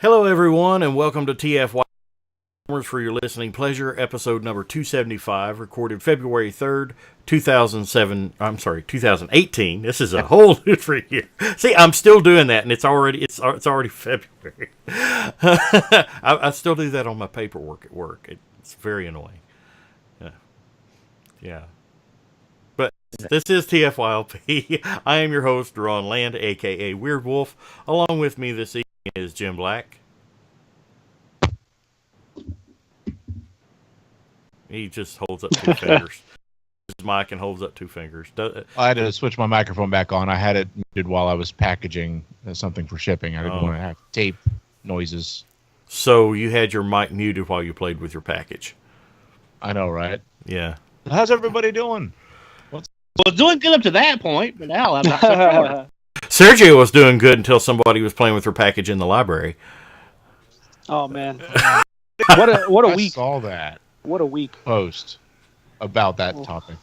Hello, everyone, and welcome to TFYLP-Episode for your listening pleasure, episode number 275, recorded February 3rd, 2018. This is a whole different year. See, I'm still doing that, and it's already February. I still do that on my paperwork at work. It's very annoying. Yeah. But this is TFYLP. I am your host, Ron Land, a.k.a. Weird Wolf. Along with me this evening is Jim Black. He just holds up two fingers. His mic and holds up two fingers. I had to switch my microphone back on. I had it muted while I was packaging something for shipping. I didn't want to have tape noises. So you had your mic muted while you played with your package. I know, right? Yeah. How's everybody doing? Well, doing good up to that point, but now I'm not so sure. Sergio was doing good until somebody was playing with her package in the library. Oh man, what a week! I saw that. What a week! Post about that topic.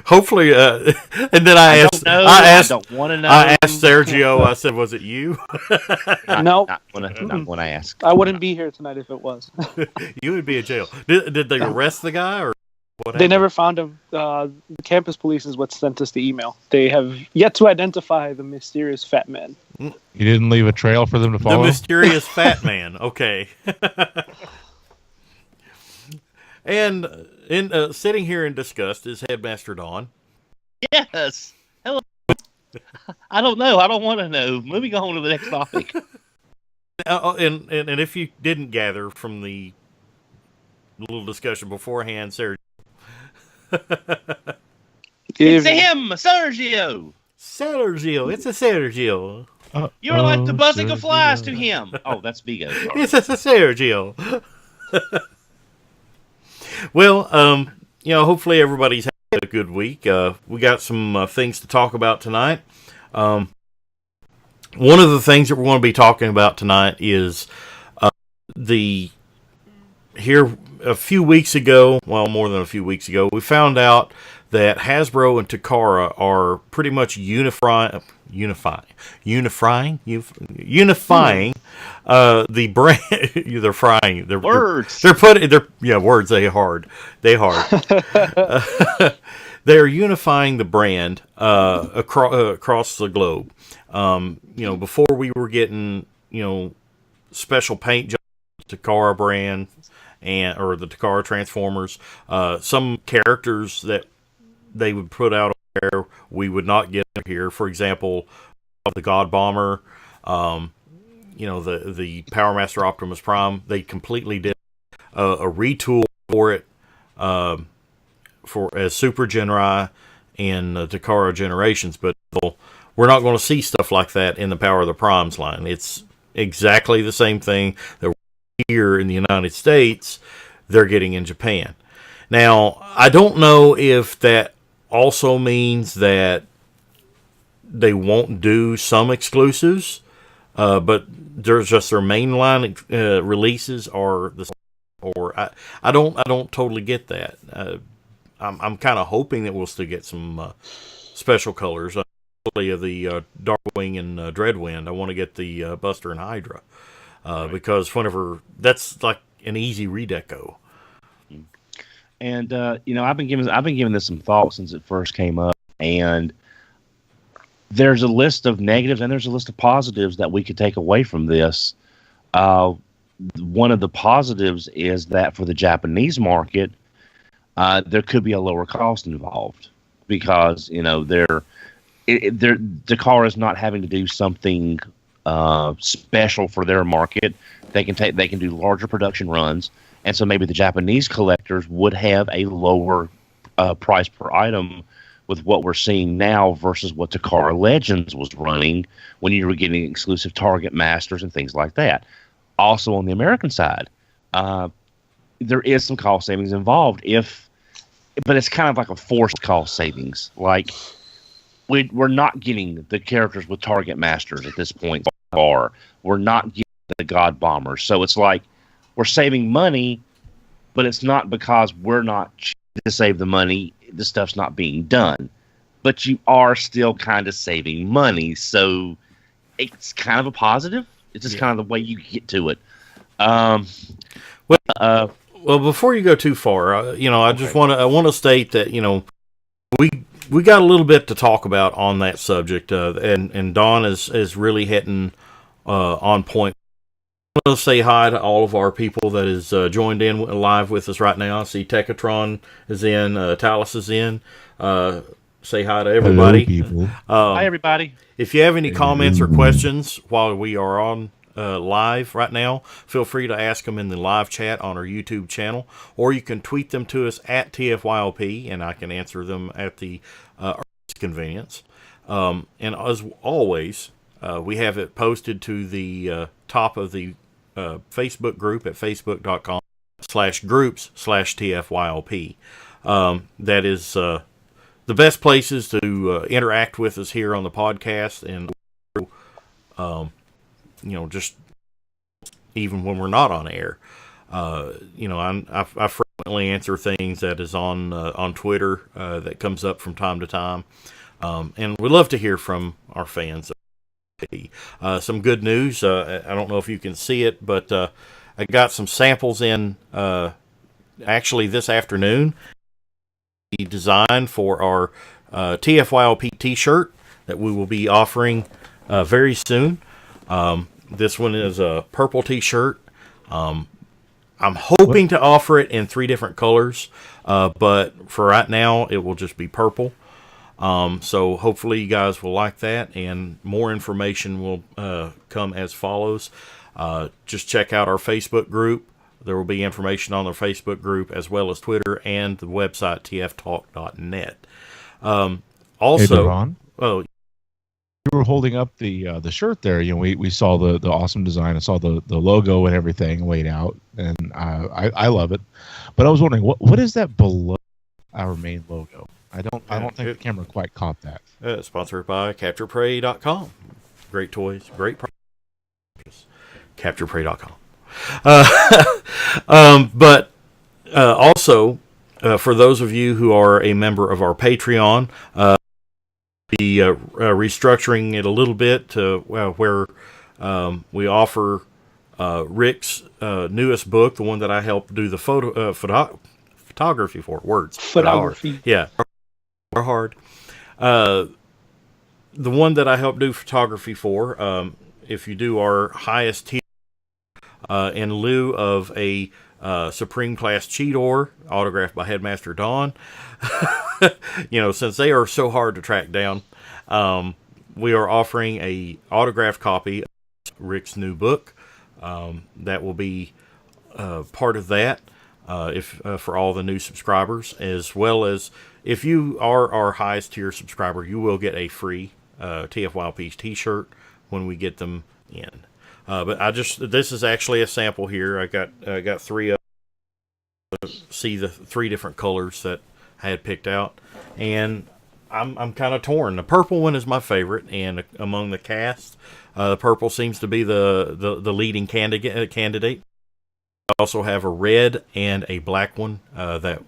Hopefully, and then I asked Sergio. I said, "Was it you?" No, not when I asked. I wouldn't be here tonight if it was. You would be in jail. Did they arrest the guy, or what? They never found him. The campus police is what sent us the email. They have yet to identify the mysterious fat man. You didn't leave a trail for them to follow? The mysterious fat man. Okay. And sitting here in disgust is Headmaster Dawn. Yes. Hello. I don't know. I don't want to know. Moving on to the next topic. And if you didn't gather from the little discussion beforehand, Sergio. It's him, Sergio. Sergio. It's a Sergio. You're like the buzzing Sergio. Of flies to him. Oh, that's Vigo. Sorry. It's a Sergio. Well, hopefully everybody's had a good week. We got some things to talk about tonight. One of the things that we're going to be talking about tonight is here a few weeks ago, well, more than a few weeks ago, we found out that Hasbro and Takara are pretty much unifying the brand. They're frying. They're words. Words. They're unifying the brand across the globe. Before we were getting special paint jobs, Takara brand or the Takara Transformers. Some characters that they would put out there we would not get here. For example, the God Bomber, the Power Master Optimus Prime. They completely did a retool for it as Super Genrai and Takara Generations, but we're not going to see stuff like that in the Power of the Primes line. It's exactly the same thing that we're here in the United States they're getting in Japan. Now, I don't know if that also means that they won't do some exclusives, but there's just their mainline releases are the same. Or I don't totally get that. I'm kind of hoping that we'll still get some special colors. Of the Darkwing and Dreadwind. I want to get the Buster and Hydra because whenever that's like an easy redeco. And I've been giving this some thought since it first came up, and there's a list of negatives and there's a list of positives that we could take away from this. One of the positives is that for the Japanese market, there could be a lower cost involved because Takara is not having to do something special for their market. They can do larger production runs. And so maybe the Japanese collectors would have a lower price per item with what we're seeing now versus what Takara Legends was running when you were getting exclusive Target Masters and things like that. Also on the American side, there is some cost savings involved, but it's kind of like a forced cost savings. Like we're not getting the characters with Target Masters at this point. We're not getting the God Bombers. So it's like, we're saving money, but it's not because we're not to save the money. The stuff's not being done, but you are still kind of saving money. So it's kind of a positive. It's just kind of the way you get to it. Well, before you go too far, I just want to state that we got a little bit to talk about on that subject, and Dawn is really hitting on point. I want to say hi to all of our people that is joined in live with us right now. I see Tekatron is in, Talus is in. Say hi to everybody. Hello, people. Hi, everybody. If you have any comments or questions while we are on live right now, feel free to ask them in the live chat on our YouTube channel, or you can tweet them to us at TFYLP, and I can answer them at the earliest convenience. And as always, we have it posted to the top of the Facebook group at facebook.com/groups/TFYLP. That is the best places to interact with us here on the podcast, and just even when we're not on air. I frequently answer things that is on Twitter that comes up from time to time, and we love to hear from our fans. Some good news. I don't know if you can see it, but I got some samples in actually this afternoon. The design for our TFYLP t-shirt that we will be offering very soon. This one is a purple t-shirt. I'm hoping to offer it in 3 different colors, but for right now it will just be purple. So hopefully you guys will like that, and more information will come as follows. Just check out our Facebook group. There will be information on our Facebook group, as well as Twitter and the website tftalk.net. Also, hey, Ron, oh, you were holding up the shirt there. We saw the awesome design. I saw the logo and everything laid out, and I love it. But I was wondering, what is that below our main logo? I don't think the camera quite caught that. Sponsored by CapturePrey.com. Great toys, great prices. CapturePrey.com. But also, for those of you who are a member of our Patreon, be restructuring it a little bit to where we offer Rick's newest book, the one that I helped do the photography for. Photography. Yeah. Are hard. The one that I helped do photography for, if you do our highest tier, in lieu of a Supreme Class Cheetor autographed by Headmaster Don, since they are so hard to track down, we are offering a autographed copy of Rick's new book. That will be part of that for all the new subscribers, as well as if you are our highest tier subscriber, you will get a free TFYLP t-shirt when we get them in. But this is actually a sample here. I got 3 of them. See the 3 different colors that I had picked out, and I'm kind of torn. The purple one is my favorite, and among the cast, the purple seems to be the leading candidate. I also have a red and a black one that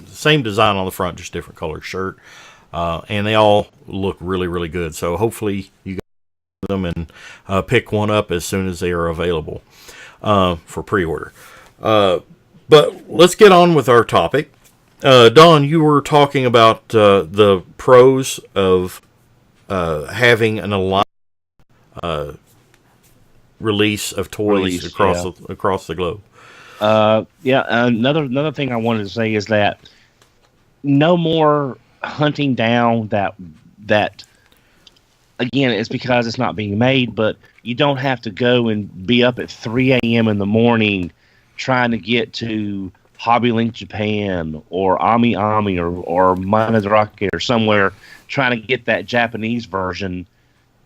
same design on the front, just different color shirt, and they all look really, really good. So hopefully you guys them and pick one up as soon as they are available for pre-order. But let's get on with our topic. Don, you were talking about the pros of having an aligned release of toys across the globe. Another thing I wanted to say is that no more hunting down that again, it's because it's not being made, but you don't have to go and be up at 3 a.m. in the morning trying to get to Hobby Link Japan or Ami or Manazarake or somewhere trying to get that Japanese version.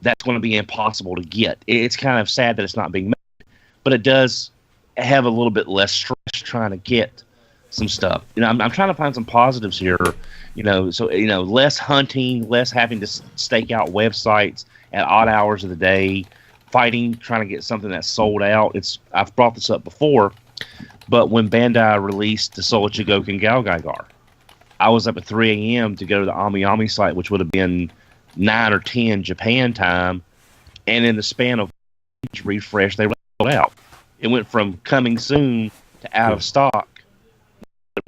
That's going to be impossible to get. It's kind of sad that it's not being made, but it does have a little bit less stress trying to get some stuff. I'm trying to find some positives here. Less hunting, less having to stake out websites at odd hours of the day, trying to get something that's sold out. I've brought this up before, but when Bandai released the Soul Chigoku Galgaigar, I was up at 3 a.m. to go to the Ami site, which would have been 9 or 10 Japan time, And in the span of refresh, they rolled out. It went from coming soon to out of stock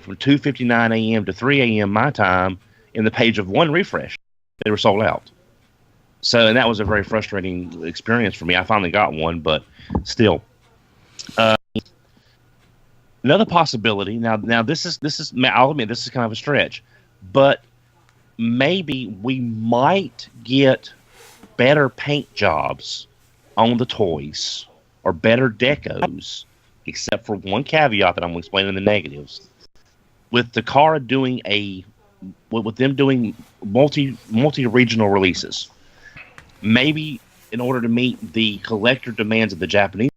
from 2:59 a.m. to 3 a.m. my time in the page of one refresh. They were sold out. So, and that was a very frustrating experience for me. I finally got one, but still. Another possibility. Now this is. I'll admit this is kind of a stretch, but maybe we might get better paint jobs on the toys or better decos, except for one caveat that I'm going to explain in the negatives. With Takara doing with them doing multi-regional releases, maybe in order to meet the collector demands of the Japanese,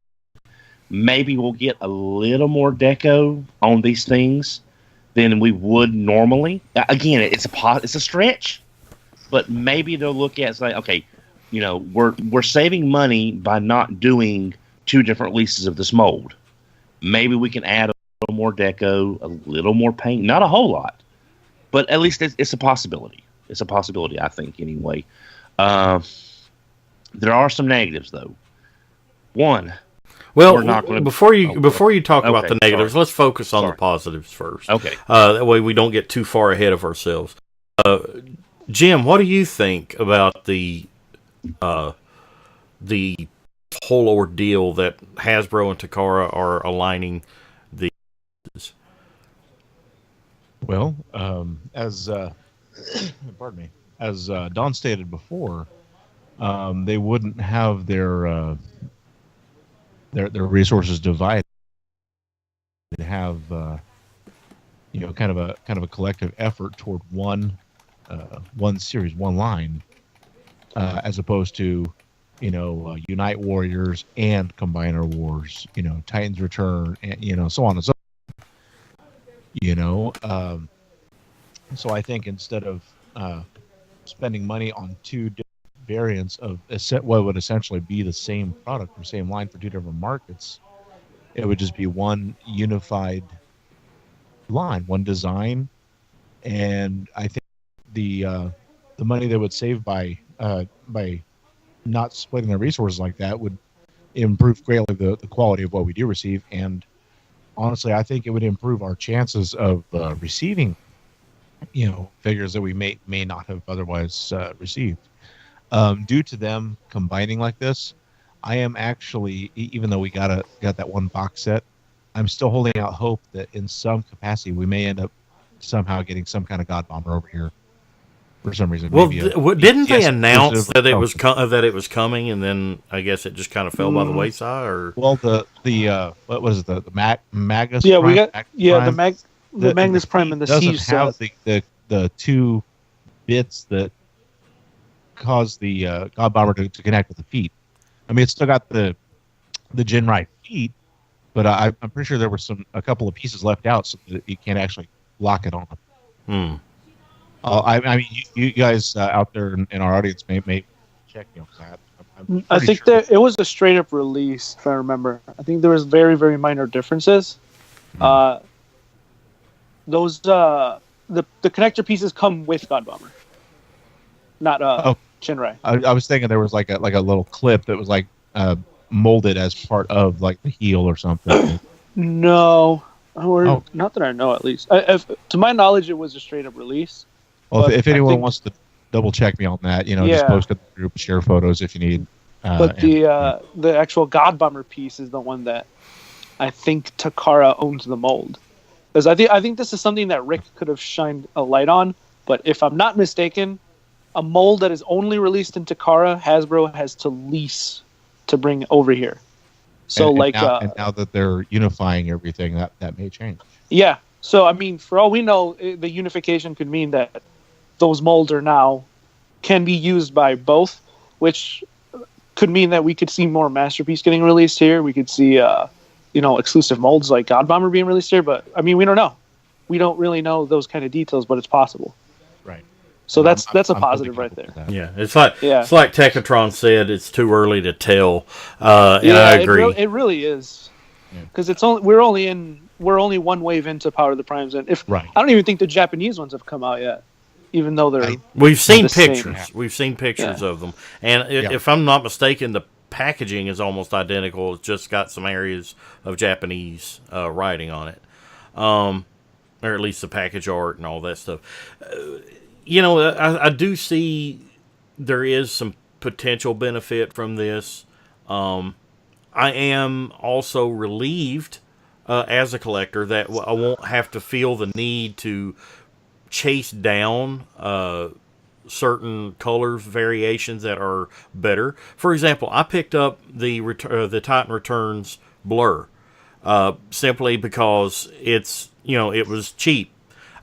maybe we'll get a little more deco on these things than we would normally. Again, it's a stretch, but maybe they'll look at say, okay, we're saving money by not doing 2 different releases of this mold. Maybe we can add a little more deco, a little more paint, not a whole lot, but at least it's a possibility. It's a possibility, I think, anyway. There are some negatives, though. One. Well, before you talk about the negatives, let's focus on the positives first. Okay. That way we don't get too far ahead of ourselves. Jim, what do you think about the whole ordeal that Hasbro and Takara are aligning the? Well, as pardon me, as Don stated before, they wouldn't have their resources divided. They have kind of a collective effort toward one series, one line, as opposed to Unite Warriors and Combiner Wars, Titans Return, and so on and so on. So I think instead of spending money on 2 different variants of what would essentially be the same product or same line for 2 different markets, it would just be one unified line, one design. And I think the money they would save by not splitting their resources like that would improve greatly the quality of what we do receive. And honestly, I think it would improve our chances of receiving figures that we may not have otherwise received. Due to them combining like this, I am actually, even though we got that one box set, I'm still holding out hope that in some capacity we may end up somehow getting some kind of God Bomber over here for some reason. Well, didn't they announce that it was coming, and then I guess it just kind of fell by the wayside? Or what was it, the Magus? Yeah, Prime? we got Prime? the Magnus Prime and the Siege set. The 2 bits that cause the God Bomber to connect with the feet. I mean, it's still got the Jinrai feet, but I'm pretty sure there were a couple of pieces left out so that you can't actually lock it on. I mean, you guys out there in our audience may check me on that. I think sure. that it was a straight up release, if I remember. I think there was very, very minor differences. Those the connector pieces come with God Bomber, not Shinrai. I was thinking there was like a little clip that was like molded as part of like the heel or something. No, not that I know. At least, to my knowledge, it was a straight up release. Well, if anyone wants to double check me on that, just post it in the group, share photos if you need. But the actual God Bomber piece is the one that I think Takara owns the mold. Because I think this is something that Rick could have shined a light on. But if I'm not mistaken, a mold that is only released in Takara, Hasbro has to lease to bring over here. So and now that they're unifying everything, that may change. Yeah. So I mean, for all we know, the unification could mean that those molds can be used by both, which could mean that we could see more Masterpiece getting released here. We could see exclusive molds like God Bomber being released here. But I mean, we don't know. We don't really know those kind of details, but it's possible. Right. So that's a positive right there. Yeah, it's like Tekatron said, it's too early to tell. And I agree. It really is, because we're only one wave into Power of the Primes, and I don't even think the Japanese ones have come out yet. even though they're We've seen the same. pictures. We've seen pictures Yeah. of them, and if I'm not mistaken, the packaging is almost identical. It's just got some areas of Japanese writing on it, or at least the package art and all that stuff. I do see there is some potential benefit from this. I am also relieved as a collector that I won't have to feel the need to chase down certain color variations that are better. For example, I picked up the Titan Returns Blur simply because it was cheap.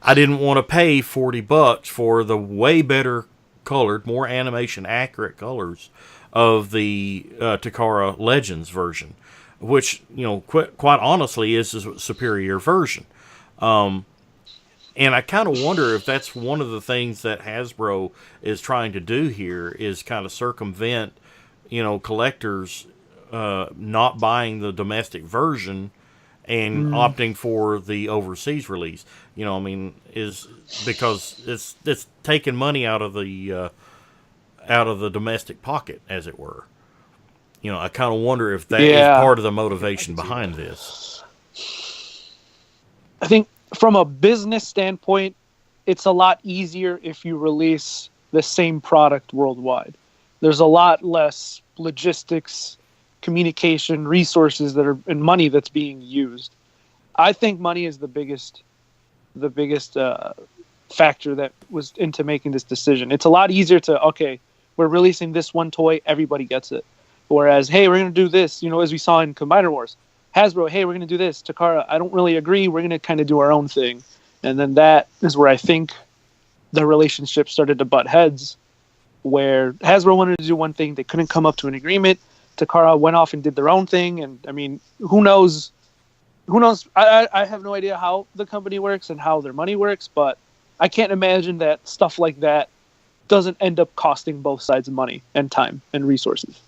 I didn't want to pay $40 for the way better colored, more animation accurate colors of the Takara Legends version, which quite honestly is a superior version. And I kind of wonder if that's one of the things that Hasbro is trying to do here is kind of circumvent, collectors not buying the domestic version and opting for the overseas release. Is because it's taking money out of the domestic pocket, as it were. I kind of wonder if that is part of the motivation behind this. I think from a business standpoint, it's a lot easier if you release the same product worldwide. There's a lot less logistics, communication, resources and money that's being used. I think money is the biggest factor that was into making this decision. It's a lot easier to, we're releasing this one toy, everybody gets it. Whereas, hey, we're going to do this, as we saw in Combiner Wars. Hasbro, hey, we're going to do this. Takara, I don't really agree. We're going to kind of do our own thing. And then that is where I think the relationship started to butt heads, where Hasbro wanted to do one thing. They couldn't come up to an agreement. Takara went off and did their own thing. And, who knows? I have no idea how the company works and how their money works, but I can't imagine that stuff like that doesn't end up costing both sides money and time and resources.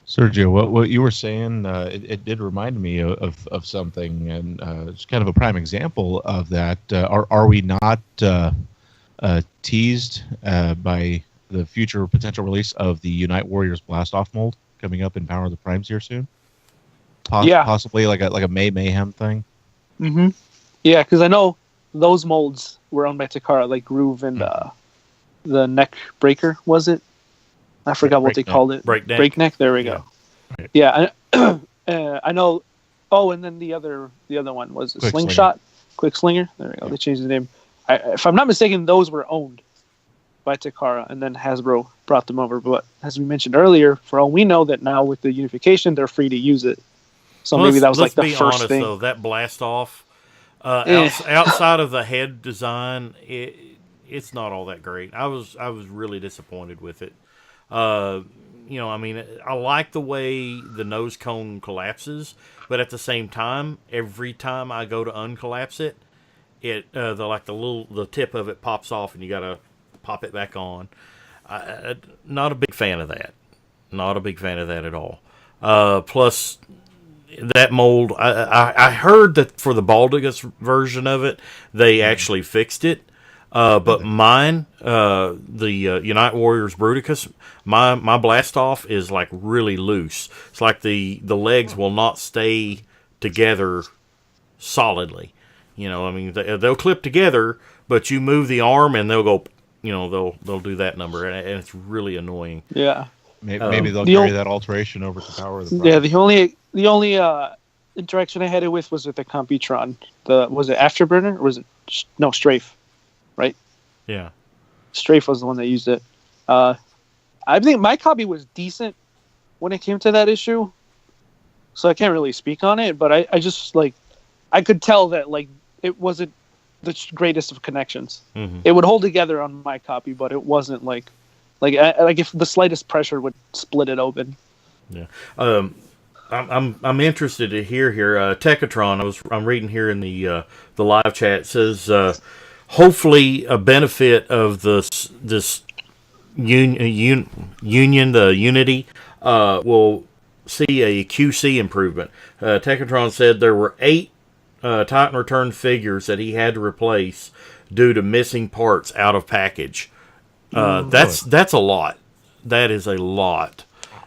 Sergio, what you were saying, it did remind me of something, and it's kind of a prime example of that. Are we not teased by the future potential release of the Unite Warriors Blast-Off mold coming up in Power of the Primes here soon? Possibly like a May Mayhem thing? Mm-hmm. Yeah, because I know those molds were owned by Takara, like Groove and the Neck Breaker, was it? I forgot what they called it. Breakneck. There we go. Right. Yeah, I know. Oh, and then the other one was a Slingshot, Quick Slinger. There we go. Yeah. They changed the name. If I'm not mistaken, those were owned by Takara, and then Hasbro brought them over. But as we mentioned earlier, for all we know, that now with the unification, they're free to use it. So maybe that was like the first honest, thing. Though, that blast off, outside of the head design, it's not all that great. I was really disappointed with it. I like the way the nose cone collapses, but at the same time, every time I go to uncollapse it, the tip of it pops off, and you gotta pop it back on. Not a big fan of that. Not a big fan of that at all. Plus, that mold, I heard that for the Baldigus version of it, they actually fixed it. But mine, the Unite Warriors Bruticus, my blast off is like really loose. It's like the legs will not stay together solidly. They'll clip together, but you move the arm and they'll go. They'll do that number, and it's really annoying. Yeah. Maybe they'll carry that alteration over to Power of the Primes. Yeah. The only interaction I had it with was the Computron. Was it Afterburner or was it Strafe? Right? Yeah. Strafe was the one that used it. I think my copy was decent when it came to that issue, so I can't really speak on it, but I just, I could tell that, it wasn't the greatest of connections. Mm-hmm. It would hold together on my copy, but it wasn't, like if the slightest pressure would split it open. Yeah. I'm interested to hear here. Techatron, I'm reading here in the live chat, says hopefully a benefit of this union, the Unity, will see a QC improvement. Techatron said there were 8 Titan Return figures that he had to replace due to missing parts out of package. That's a lot. That is a lot.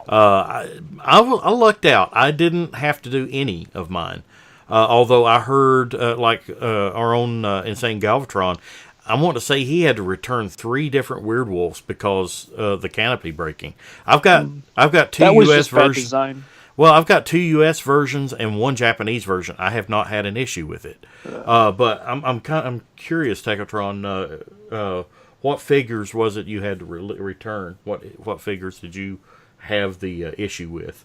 I lucked out. I didn't have to do any of mine. Although I heard, our own Insane Galvatron, I want to say he had to return 3 different Weird Wolves because of the canopy breaking. I've got 2 That was U.S. just bad versions. design. Well, I've got 2 U.S. versions and 1 Japanese version. I have not had an issue with it. But I'm curious, Takara-Tomy, what figures was it you had to return? What figures did you have the issue with?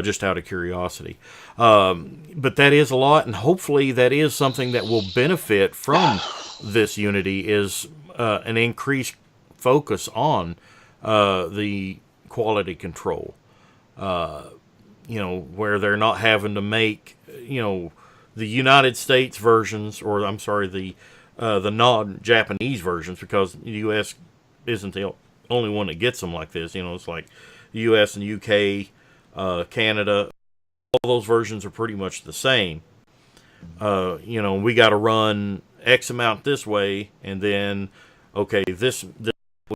Just out of curiosity. But that is a lot, and hopefully that is something that will benefit from this Unity, is an increased focus on the quality control. Where they're not having to make, the United States versions, or I'm sorry, the non-Japanese versions, because the U.S. isn't the only one that gets them like this. It's like the U.S. and UK, Canada, all those versions are pretty much the same. We got to run X amount this way, and then, okay, this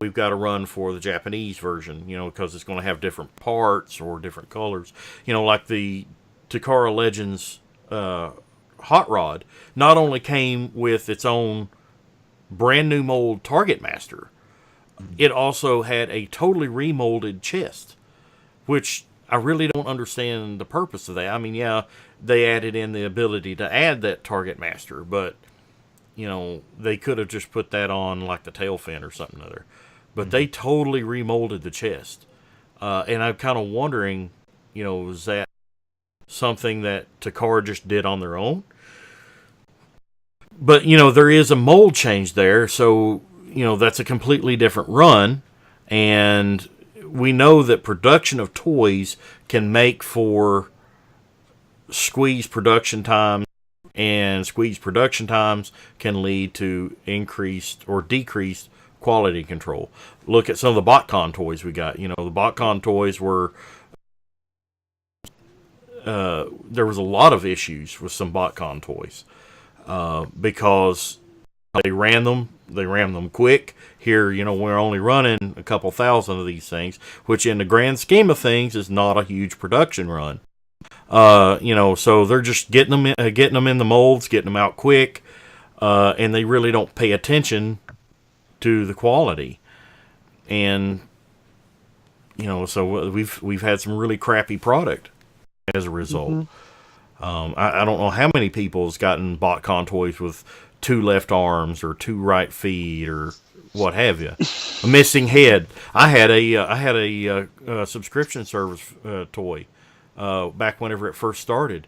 we've got to run for the Japanese version, because it's going to have different parts or different colors. Like the Takara Legends Hot Rod not only came with its own brand new mold Target Master, it also had a totally remolded chest, which I really don't understand the purpose of that. I mean, yeah, they added in the ability to add that Target Master, but they could have just put that on like the tail fin or something other. But they totally remolded the chest. And I'm kind of wondering, is that something that Takara just did on their own? But, there is a mold change there, so, that's a completely different run. And we know that production of toys can make for squeeze production time, and squeeze production times can lead to increased or decreased quality control. Look at some of the BotCon toys we got. The BotCon toys were... there was a lot of issues with some BotCon toys because they ran them quick. Here, we're only running a couple thousand of these things, which in the grand scheme of things is not a huge production run. So they're just getting them in the molds, getting them out quick, and they really don't pay attention to the quality. And so we've had some really crappy product as a result. I don't know how many people has gotten BotCon toys with 2 left arms or 2 right feet or what have you, a missing head. I had a subscription service toy back whenever it first started.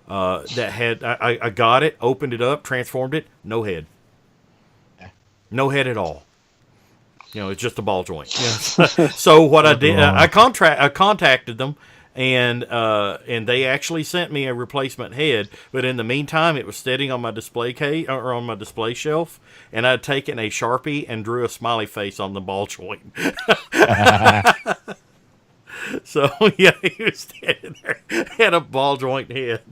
That had I got it, opened it up, transformed it, no head at all. It's just a ball joint. So what I did, I contacted them, and they actually sent me a replacement head. But in the meantime, it was sitting on my display case or on my display shelf, and I'd taken a Sharpie and drew a smiley face on the ball joint. So yeah, he was standing there, had a ball joint head.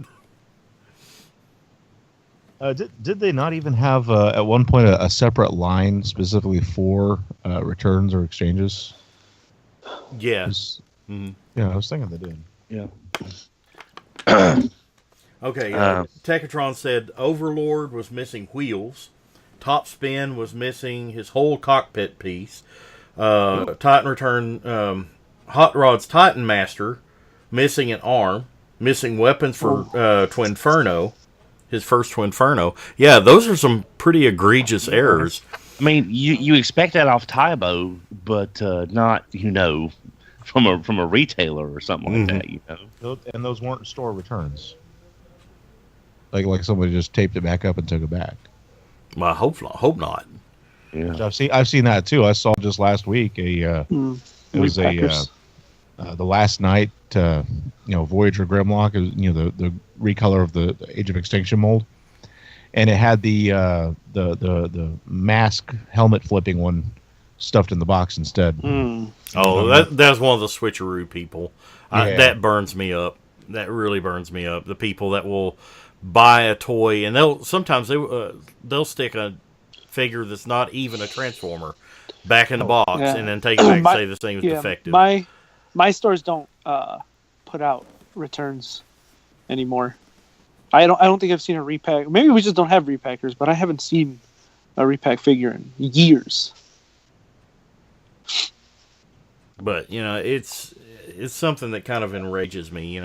Did they not even have at one point a separate line specifically for returns or exchanges? Yeah. Yeah, I was thinking they did. Yeah. Okay. Tekatron said Overlord was missing wheels. Top Spin was missing his whole cockpit piece. Titan Return, Hot Rod's Titan Master missing an arm. Missing weapons for Twinferno. His first Twinferno. Yeah, those are some pretty egregious errors. I mean, you expect that off Tybo, but not, from a retailer or something like that, And those weren't store returns. Like somebody just taped it back up and took it back. Well, I hope not. Yeah. I've seen that too. I saw just last week it was the last night Voyager Grimlock, the recolor of the Age of Extinction mold, and it had the mask helmet flipping one stuffed in the box instead. Oh, that's one of the switcheroo people. That burns me up. That really burns me up. The people that will buy a toy and they'll stick a figure that's not even a Transformer, back in the box, Yeah. and then take it back and say this thing was defective. My stores don't put out returns anymore. I don't think I've seen a repack. Maybe we just don't have repackers, but I haven't seen a repack figure in years. But it's something that kind of enrages me.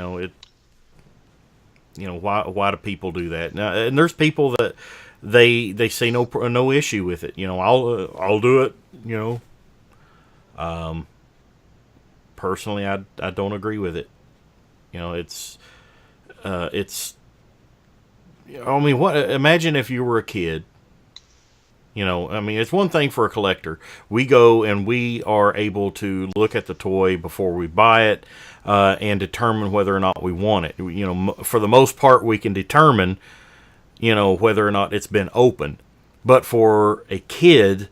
Why do people do that? Now, and there's people that they see no issue with it. I'll do it. Personally, I don't agree with it. It's. I mean, what? Imagine if you were a kid. It's one thing for a collector. We go and we are able to look at the toy before we buy it and determine whether or not we want it. For the most part, we can determine, whether or not it's been opened. But for a kid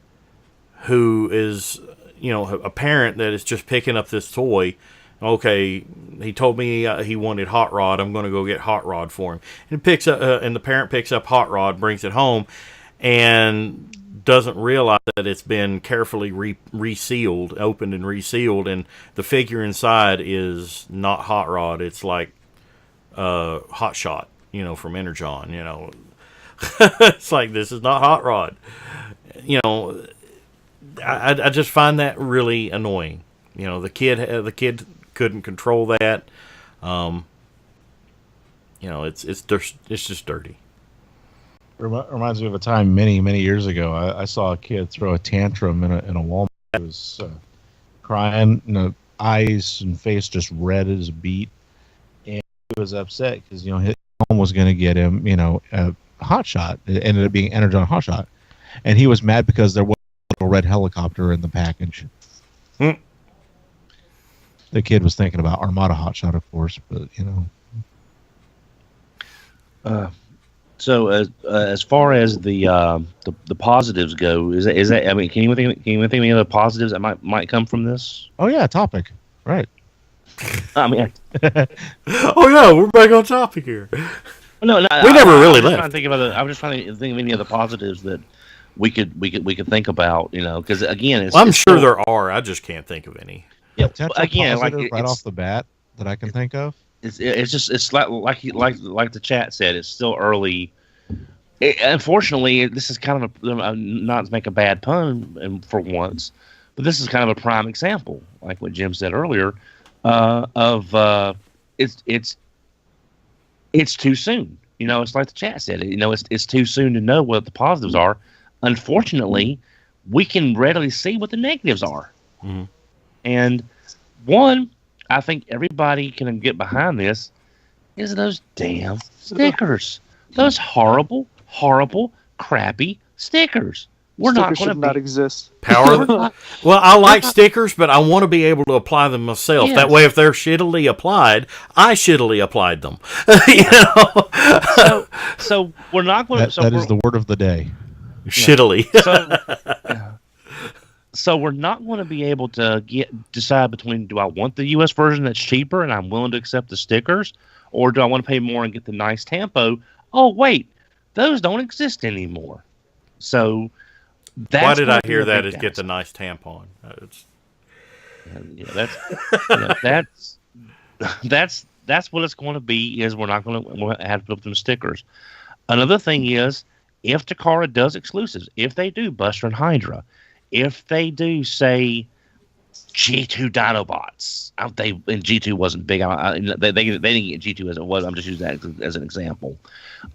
who is, a parent that is just picking up this toy, okay, he told me he wanted Hot Rod. I'm going to go get Hot Rod for him. And the parent picks up Hot Rod, brings it home, and doesn't realize that it's been carefully resealed, opened and resealed, and the figure inside is not Hot Rod. It's like Hot Shot, from Energon. It's like, this is not Hot Rod. I just find that really annoying. The kid couldn't control that. It's just dirty. Reminds me of a time many years ago. I saw a kid throw a tantrum in a Walmart. He was crying, eyes and face just red as a beet, and he was upset because his mom was going to get him a Hot Shot. It ended up being Energon Hot Shot, and he was mad because there was a little red helicopter in the package. The kid was thinking about Armada Hot Shot, of course, but So as far as the positives go, is that? I mean, can you think of any other positives that might come from this? Oh yeah, topic, right? I mean, oh yeah, we're back on topic here. No, we never really left. I'm just trying to think of any other positives that we could think about. Because again, I'm sure there are. I just can't think of any. Yeah, again, right off the bat that I can think of. It's like the chat said. It's still early. Unfortunately, this is kind of not to make a bad pun for once, but this is kind of a prime example, like what Jim said earlier, of it's too soon. It's like the chat said. It's too soon to know what the positives are. Unfortunately, we can readily see what the negatives are, and one. I think everybody can get behind this is those damn stickers. Those horrible, crappy stickers. Stickers should not exist. Well, I like stickers, but I want to be able to apply them myself. Yes. That way, if they're shittily applied, I shittily applied them. So we're not going to... That is the word of the day. Shittily. So we're not going to be able to decide between, do I want the U.S. version that's cheaper and I'm willing to accept the stickers, or do I want to pay more and get the nice Tampo? Oh, wait, those don't exist anymore. So that's why did I hear that as get the nice tampon? That's what it's going to be. Is we're not going to have to put up them stickers. Another thing is, if Takara does exclusives, if they do Buster and Hydra. If they do, say, G2 Dinobots, and G2 wasn't big. They didn't get G2 as it was. I'm just using that as an example.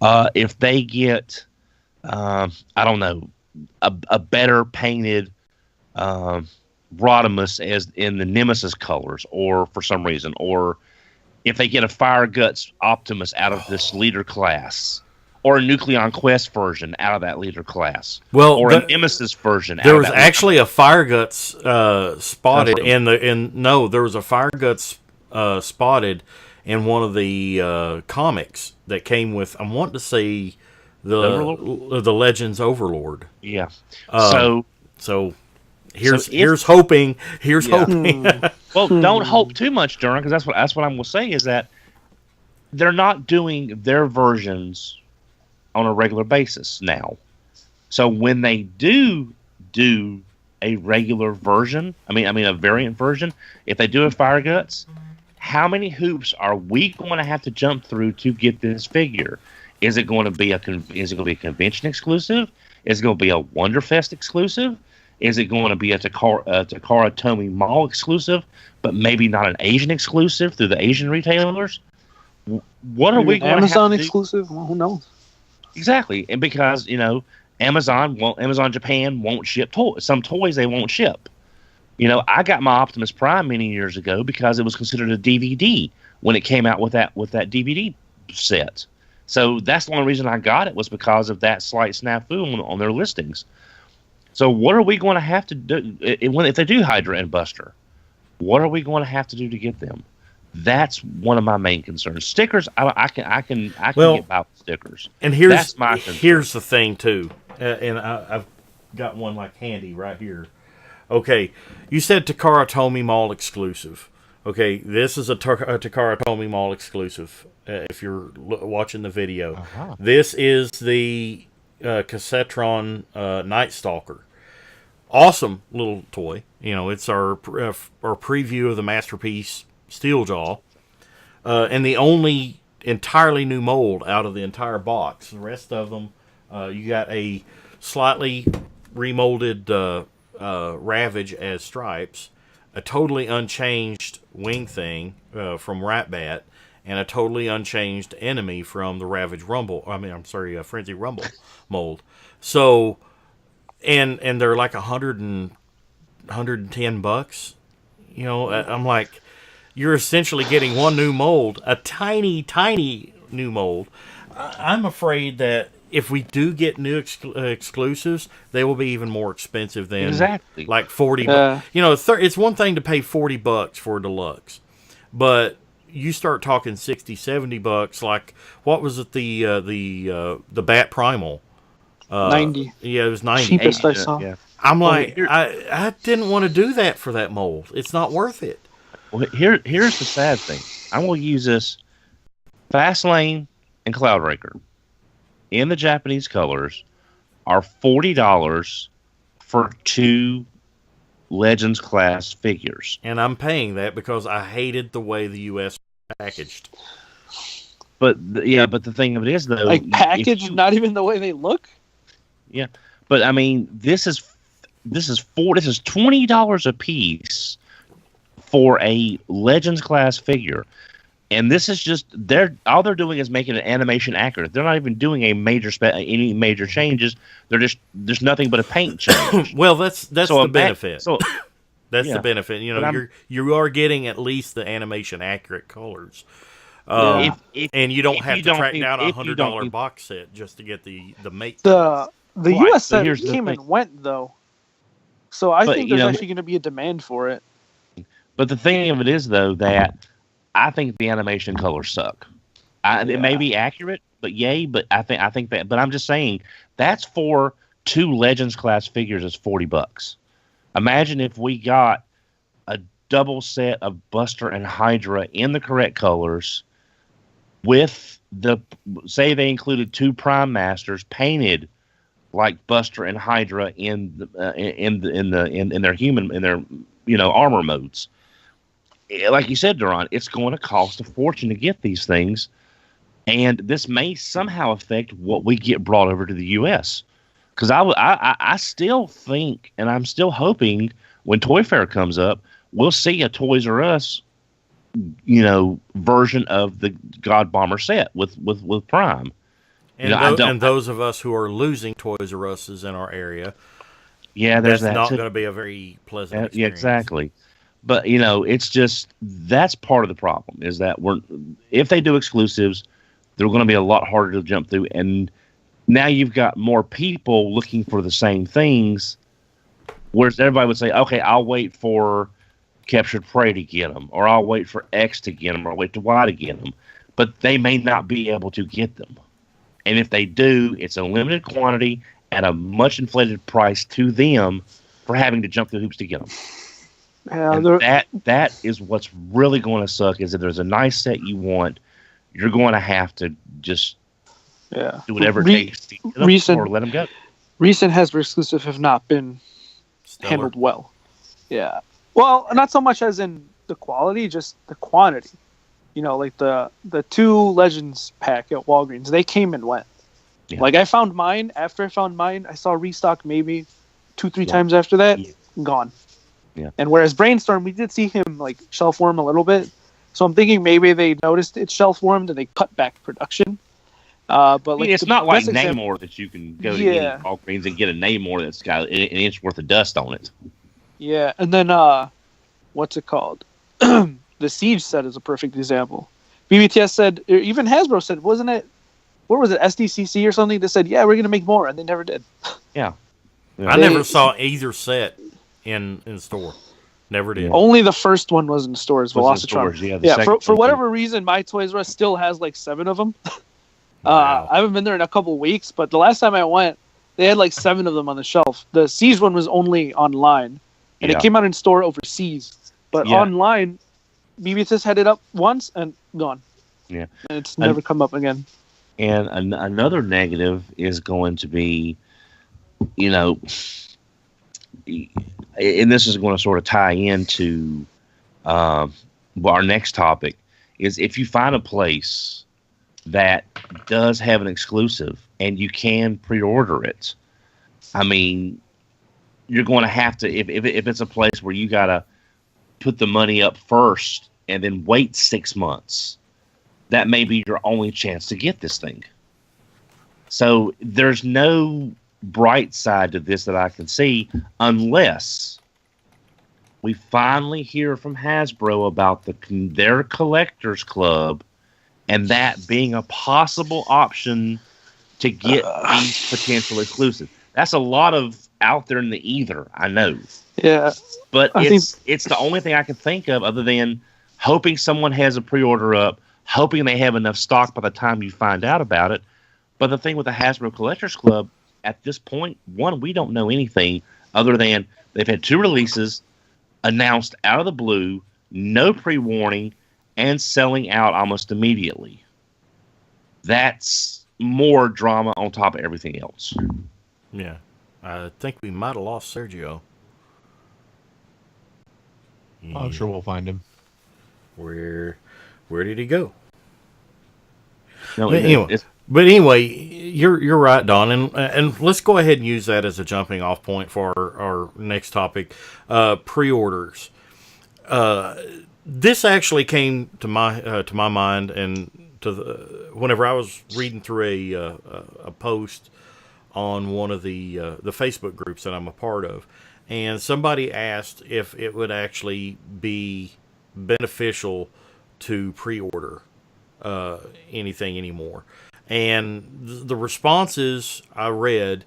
If they get, I don't know, a better painted Rodimus as in the Nemesis colors, or for some reason, or if they get a Fire Guts Optimus out of this leader class. Or a Nucleon Quest version out of that leader class. Well, or a Nemesis version. There was actually a Fire Guts spotted there was a Fire Guts spotted in one of the comics that came with. I want to say the Legends Overlord. Yeah. So here's hoping. Here's hoping. Well, don't hope too much, Duran, because that's what I'm going to say is that they're not doing their versions on a regular basis now. So when they do a regular version, I mean a variant version, if they do a Fire Guts, how many hoops are we going to have to jump through to get this figure? Is it going to be a convention exclusive? Is it going to be a Wonderfest exclusive? Is it going to be a Takara-Tomy Mall exclusive, but maybe not an Asian exclusive through the Asian retailers? What are we going to Amazon have to exclusive? Well, who knows? Exactly, and because Amazon Japan won't ship toys. Some toys they won't ship. I got my Optimus Prime many years ago because it was considered a DVD when it came out with that DVD set. So that's the only reason I got it, was because of that slight snafu on their listings. So what are we going to have to do if they do Hydra and Buster? What are we going to have to do to get them? That's one of my main concerns. Stickers, I can get by with stickers. And that's my concern. Here's the thing too, and I've got one like handy right here. Okay, you said Takara-Tomy Mall exclusive. Okay, this is a Takara-Tomy Mall exclusive. If you're watching the video, This is the Cassetron Night Stalker. Awesome little toy. It's our preview of the Masterpiece Steeljaw, and the only entirely new mold out of the entire box. The rest of them, you got a slightly remolded Ravage as Stripes, a totally unchanged Wing Thing from Ratbat, and a totally unchanged Enemy from the Ravage Rumble. Frenzy Rumble mold. So, and they're like $110. I'm like, you're essentially getting one new mold, a tiny, tiny new mold. I'm afraid that if we do get new exclusives, they will be even more expensive than like $40. It's one thing to pay $40 for a deluxe, but you start talking $60, $70. Like, what was it? The Bat Primal. 90. Yeah, it was 90. Cheapest I saw. Yeah. I'm like, I didn't want to do that for that mold. It's not worth it. Well, here's the sad thing. I'm going to use this Fastlane and Cloudraker in the Japanese colors are $40 for 2 Legends class figures. And I'm paying that because I hated the way the U.S. packaged. But the thing of it is, though, like packaged, not even the way they look. Yeah, but I mean, this is $20 a piece for a Legends class figure, and this is just all they're doing is making it animation accurate. They're not even doing any major changes. There's nothing but a paint change. Well, that's the benefit. That's Yeah. the benefit. You are getting at least the animation accurate colors. And you don't have to track down a $100 box set just to get the mate. The US set here's the came thing. and went though, so I But, think there's actually going to be a demand for it. But the thing of it is, though, that I think the animation colors suck. It may be accurate, but but I think that. But I'm just saying that's for 2 Legends class figures is $40. Imagine if we got a double set of Buster and Hydra in the correct colors, with say they included 2 Prime Masters painted like Buster and Hydra in their armor modes. Like you said, Duran, it's going to cost a fortune to get these things, and this may somehow affect what we get brought over to the U.S. Because I still think, and I'm still hoping, when Toy Fair comes up, we'll see a Toys R Us, version of the God Bomber set with Prime. And those of us who are losing Toys R Us's in our area, there's that's not going to be a very pleasant experience. Yeah, exactly. But it's just that's part of the problem is that if they do exclusives, they're going to be a lot harder to jump through, and now you've got more people looking for the same things. Whereas everybody would say, okay, I'll wait for Captured Prey to get them, or I'll wait for X to get them, or I'll wait to Y to get them, but they may not be able to get them. And if they do, it's a limited quantity at a much inflated price to them for having to jump through hoops to get them. That is what's really going to suck. Is if there's a nice set you want, you're going to have to just do whatever it takes to get them or let them go. Recent Hasbro exclusive have not been Stellar. handled well. Yeah. Well, not so much as in the quality, just the quantity. You know, like the 2 Legends pack at Walgreens, they came and went. Yeah. Like I found mine. After I found mine, I saw restock maybe 2-3 times after that. Yeah. Gone. Yeah. And whereas Brainstorm, we did see him like shelf warm a little bit. So I'm thinking maybe they noticed it shelf warmed and they cut back production. But like it's not like best example- Namor that you can go to any Walgreens and get a Namor that's got an inch worth of dust on it. Yeah, and then what's it called? The Siege set is a perfect example. BBTS said, or even Hasbro said, wasn't it? What was it? SDCC or something? That said, yeah, we're gonna make more, and they never did. Yeah. I never saw either set in store. Never did. Only the first one was in stores. Velocitron. For whatever reason, my Toys R Us still has like 7 of them. Wow. I haven't been there in a couple of weeks, but the last time I went, they had like 7 of them on the shelf. The Siege one was only online, and it came out in store overseas. But online, BBTS had it up once and gone. Yeah, and it's never come up again. And another negative is going to be, you know, and this is going to sort of tie into our next topic, is if you find a place that does have an exclusive and you can pre-order it, I mean, you're going to have to, if it's a place where you got to put the money up first and then wait 6 months, that may be your only chance to get this thing. So there's no bright side to this that I can see unless we finally hear from Hasbro about their collectors club and that being a possible option to get these potential exclusives. That's a lot of out there in the ether, I know. Yeah. But it's the only thing I can think of other than hoping someone has a pre-order up, hoping they have enough stock by the time you find out about it. But the thing with the Hasbro Collectors Club, at this point, one, we don't know anything other than they've had 2 releases announced out of the blue, no pre-warning, and selling out almost immediately. That's more drama on top of everything else. Yeah. I think we might have lost Sergio. Yeah. I'm sure we'll find him. Where did he go? No, but anyway, you're right, Don, and let's go ahead and use that as a jumping off point for our next topic, pre-orders. This actually came to my mind, and whenever I was reading through a post on one of the Facebook groups that I'm a part of, and somebody asked if it would actually be beneficial to pre-order anything anymore. And the responses I read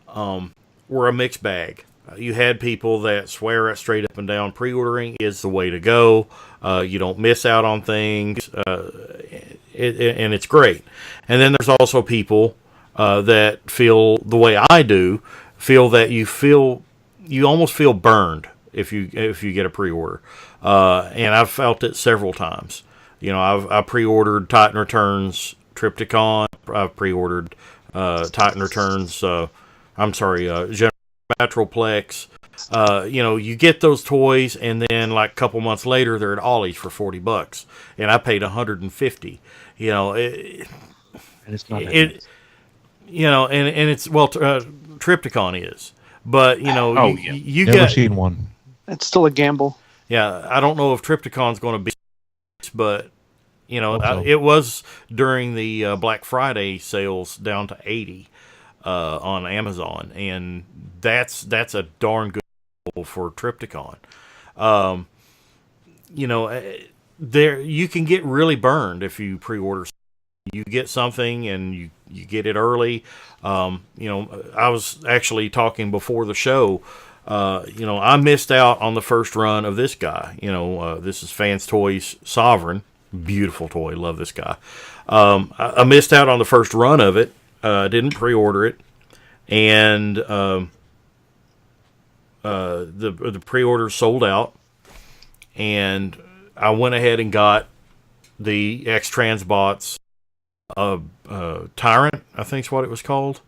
were a mixed bag. You had people that swear at straight up and down pre-ordering is the way to go. You don't miss out on things, and it's great. And then there's also people that feel the way I do, feel that you almost feel burned if you get a pre-order. And I've felt it several times. You know, I've pre-ordered Titan Returns Triptychon. I've pre-ordered Titan Returns. General Metroplex. You know, you get those toys, and then like a couple months later, they're at Ollie's for $40, and I paid $150. You know, and it's not. You know, and it's Triptychon is, but you know, you never seen one. It's still a gamble. Yeah, I don't know if Triptychon's going to be, but you know, it was during the Black Friday sales down to $80 on Amazon, and that's a darn good deal for Triptychon. You know, there you can get really burned if you pre-order. You get something and you get it early. You know, I was actually talking before the show. You know, I missed out on the first run of this guy. You know, this is Fans Toys Sovereign. Beautiful toy. Love this guy. I missed out on the first run of it. Didn't pre-order it. And the pre-order sold out. And I went ahead and got the X-Transbots Tyrant, I think is what it was called.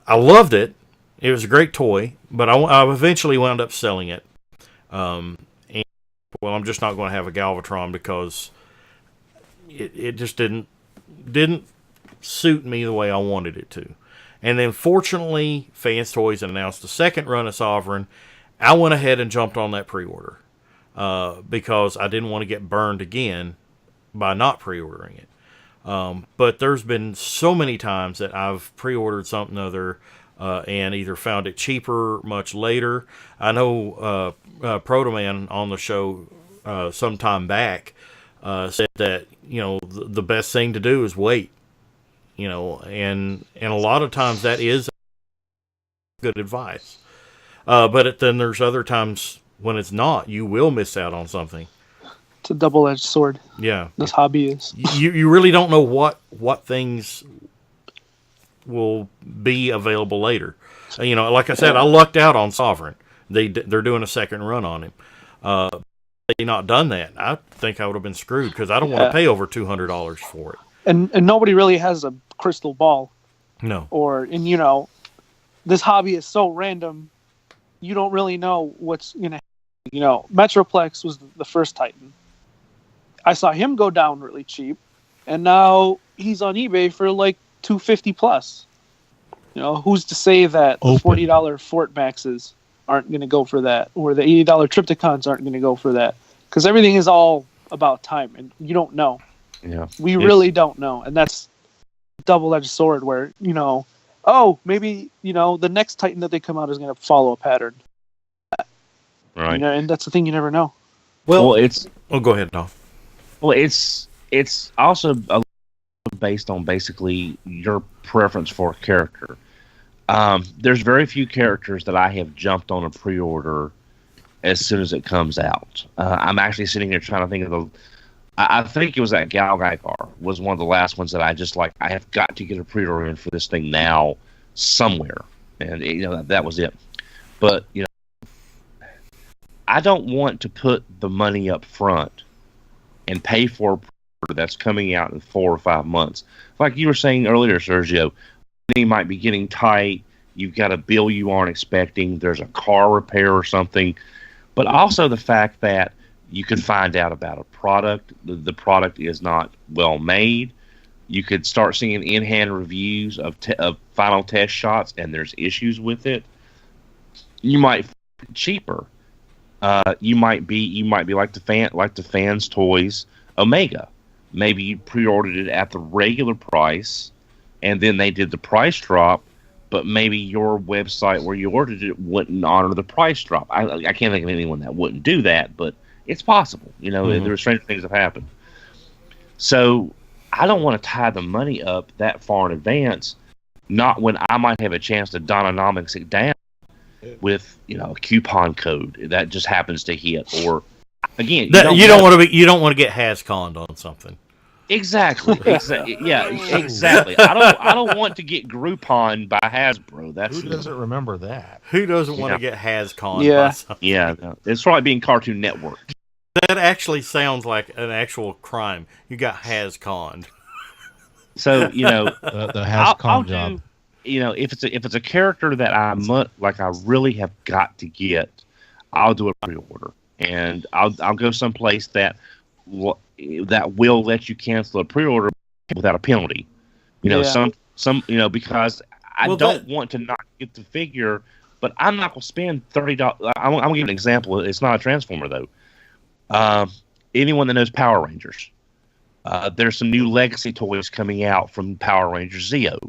I loved it. It was a great toy, but I eventually wound up selling it. And, well, I'm just not going to have a Galvatron because it just didn't suit me the way I wanted it to. And then, fortunately, Fans Toys announced the second run of Sovereign. I went ahead and jumped on that pre-order because I didn't want to get burned again by not pre-ordering it. But there's been so many times that I've pre-ordered something other and either found it cheaper much later. I know Protoman on the show some time back said that, the best thing to do is wait. And a lot of times that is good advice. But then there's other times when it's not. You will miss out on something. It's a double-edged sword. Yeah. This hobby is. You really don't know what things will be available later. Like I said, I lucked out on Sovereign. They're doing a second run on him. Had they not done that, I think I would have been screwed because I don't want to pay over $200 for it. And nobody really has a crystal ball. No. This hobby is so random. You don't really know what's going to happen. Metroplex was the first Titan. I saw him go down really cheap, and now he's on eBay for like $250 plus. Who's to say that the $40 Fort Maxes aren't going to go for that, or the $80 Trypticons aren't going to go for that? Because everything is all about time, and you don't know. Yeah, we really don't know, and that's a double-edged sword. Where maybe the next Titan that they come out is going to follow a pattern. Right. And that's the thing, you never know. Well, it's. Oh, go ahead, Don. Well, it's also based on basically your preference for a character. There's very few characters that I have jumped on a pre-order as soon as it comes out. I'm actually sitting here trying to think of I think it was that Gal Gaigar was one of the last ones that I just I have got to get a pre-order in for this thing now somewhere, and that was it. But I don't want to put the money up front and pay for a pre-order that's coming out in 4 or 5 months. Like you were saying earlier, Sergio, money might be getting tight. You've got a bill you aren't expecting. There's a car repair or something. But also the fact that you could find out about a product. The product is not well made. You could start seeing in-hand reviews of final test shots, and there's issues with it. You might find it cheaper. You might be like the Fans Toys Omega. Maybe you pre-ordered it at the regular price, and then they did the price drop. But maybe your website where you ordered it wouldn't honor the price drop. I can't think of anyone that wouldn't do that, but it's possible. Mm-hmm. There are stranger things have happened. So I don't want to tie the money up that far in advance, not when I might have a chance to Dononomics it down with a coupon code that just happens to hit, or again you don't want to get Hasconned on something. Exactly. Yeah, exactly. I don't want to get Groupon by Hasbro. Who doesn't remember that? Who doesn't want to get Hasconned? Yeah. By something? Yeah, it's probably being Cartoon Network. That actually sounds like an actual crime. You got Hasconned. So the Hascon job. If it's a character that I really have got to get, I'll do a pre-order, and I'll go someplace that will let you cancel a pre-order without a penalty. Some because I don't want to not get the figure, but I'm not going to spend $30. I'm going to give an example. It's not a Transformer though. Anyone that knows Power Rangers, there's some new Legacy toys coming out from Power Rangers Zeo.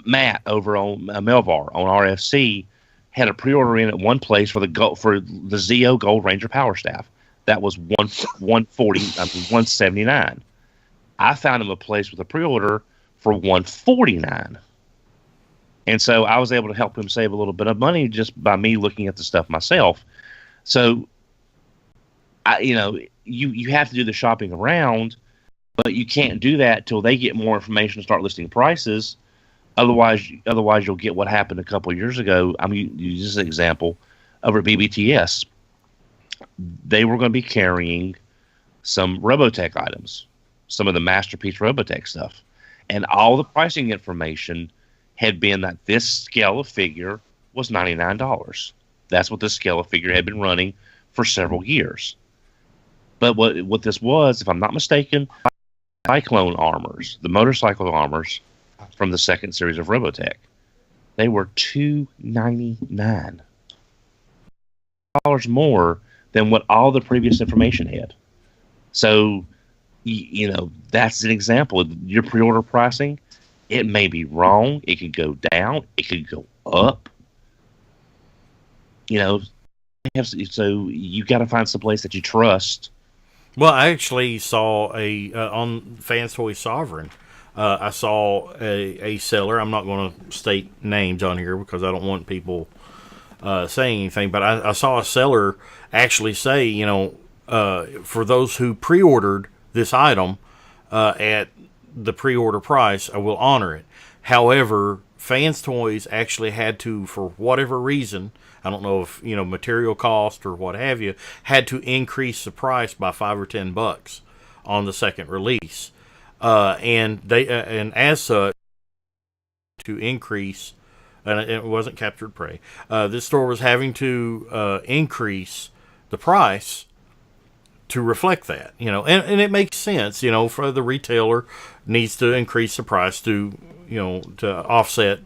Matt over on Melvar on RFC had a pre-order in at one place for the Zeo Gold Ranger Power Staff. That was $179. I found him a place with a pre-order for $149, and so I was able to help him save a little bit of money just by me looking at the stuff myself. So, you have to do the shopping around, but you can't do that till they get more information and start listing prices. Otherwise, you'll get what happened a couple of years ago. I'm going to use this example over at BBTS. They were going to be carrying some Robotech items, some of the Masterpiece Robotech stuff, and all the pricing information had been that this scale of figure was $99. That's what this scale of figure had been running for several years. But what this was, if I'm not mistaken, cyclone armors, the motorcycle armors from the second series of Robotech. They were $299 more than what all the previous information had. So, you know, that's an example of your pre-order pricing. It may be wrong. It could go down. It could go up. You know, so you got to find some place that you trust. Well, I actually saw on Fans Toy Sovereign. I saw a seller. I'm not going to state names on here because I don't want people saying anything. But I saw a seller actually say, you know, for those who pre-ordered this item at the pre-order price, I will honor it. However, Fans Toys actually had to, for whatever reason, I don't know if, you know, material cost or what have you, had to increase the price by $5 or $10 on the second release. And as such, to increase, and it wasn't Captured Prey. This store was having to increase the price to reflect that, you know, and it makes sense, you know, for the retailer needs to increase the price to, you know, to offset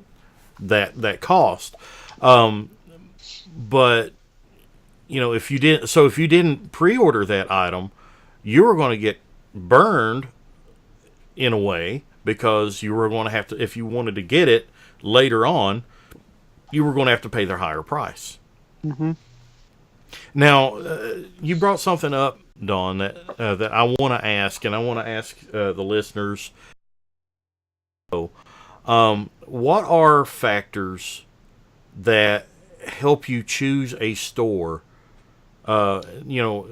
that cost. But you know, if you didn't pre-order that item, you were going to get burned in a way, because you were going to have to, if you wanted to get it later on, you were going to have to pay their higher price. Mm-hmm. Now, you brought something up, Dawn, that I want to ask, and I want to ask the listeners. What are factors that help you choose a store? You know,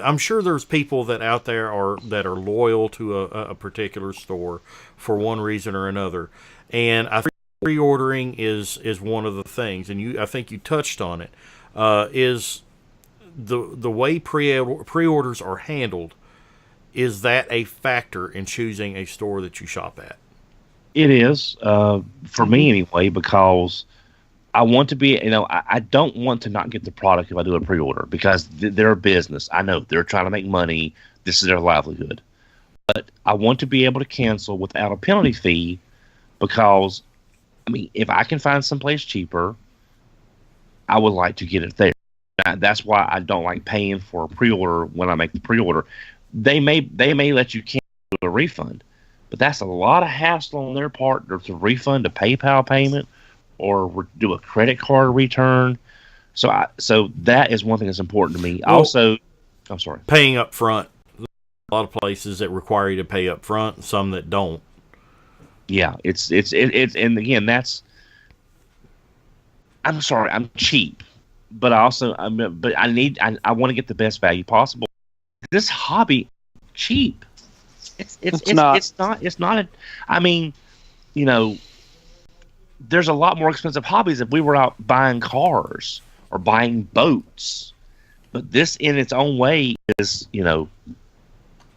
I'm sure there's people that out there that are loyal to a particular store for one reason or another, and I think pre-ordering is one of the things, and I think you touched on it. Is the way pre-orders are handled, is that a factor in choosing a store that you shop at? It is, for me anyway, because I want to be, you know, I don't want to not get the product if I do a pre-order, because they're a business. I know they're trying to make money. This is their livelihood. But I want to be able to cancel without a penalty fee, because, I mean, if I can find someplace cheaper, I would like to get it there. That's why I don't like paying for a pre-order when I make the pre-order. They may let you cancel a refund, but that's a lot of hassle on their part to refund a PayPal payment or do a credit card return. So that is one thing that's important to me. Well, also, I'm sorry. Paying up front. A lot of places that require you to pay up front, some that don't. Yeah, it's and again, I'm sorry, I'm cheap, but I want to get the best value possible. This hobby cheap. It's not. I mean, you know, there's a lot more expensive hobbies if we were out buying cars or buying boats. But this, in its own way, is, you know,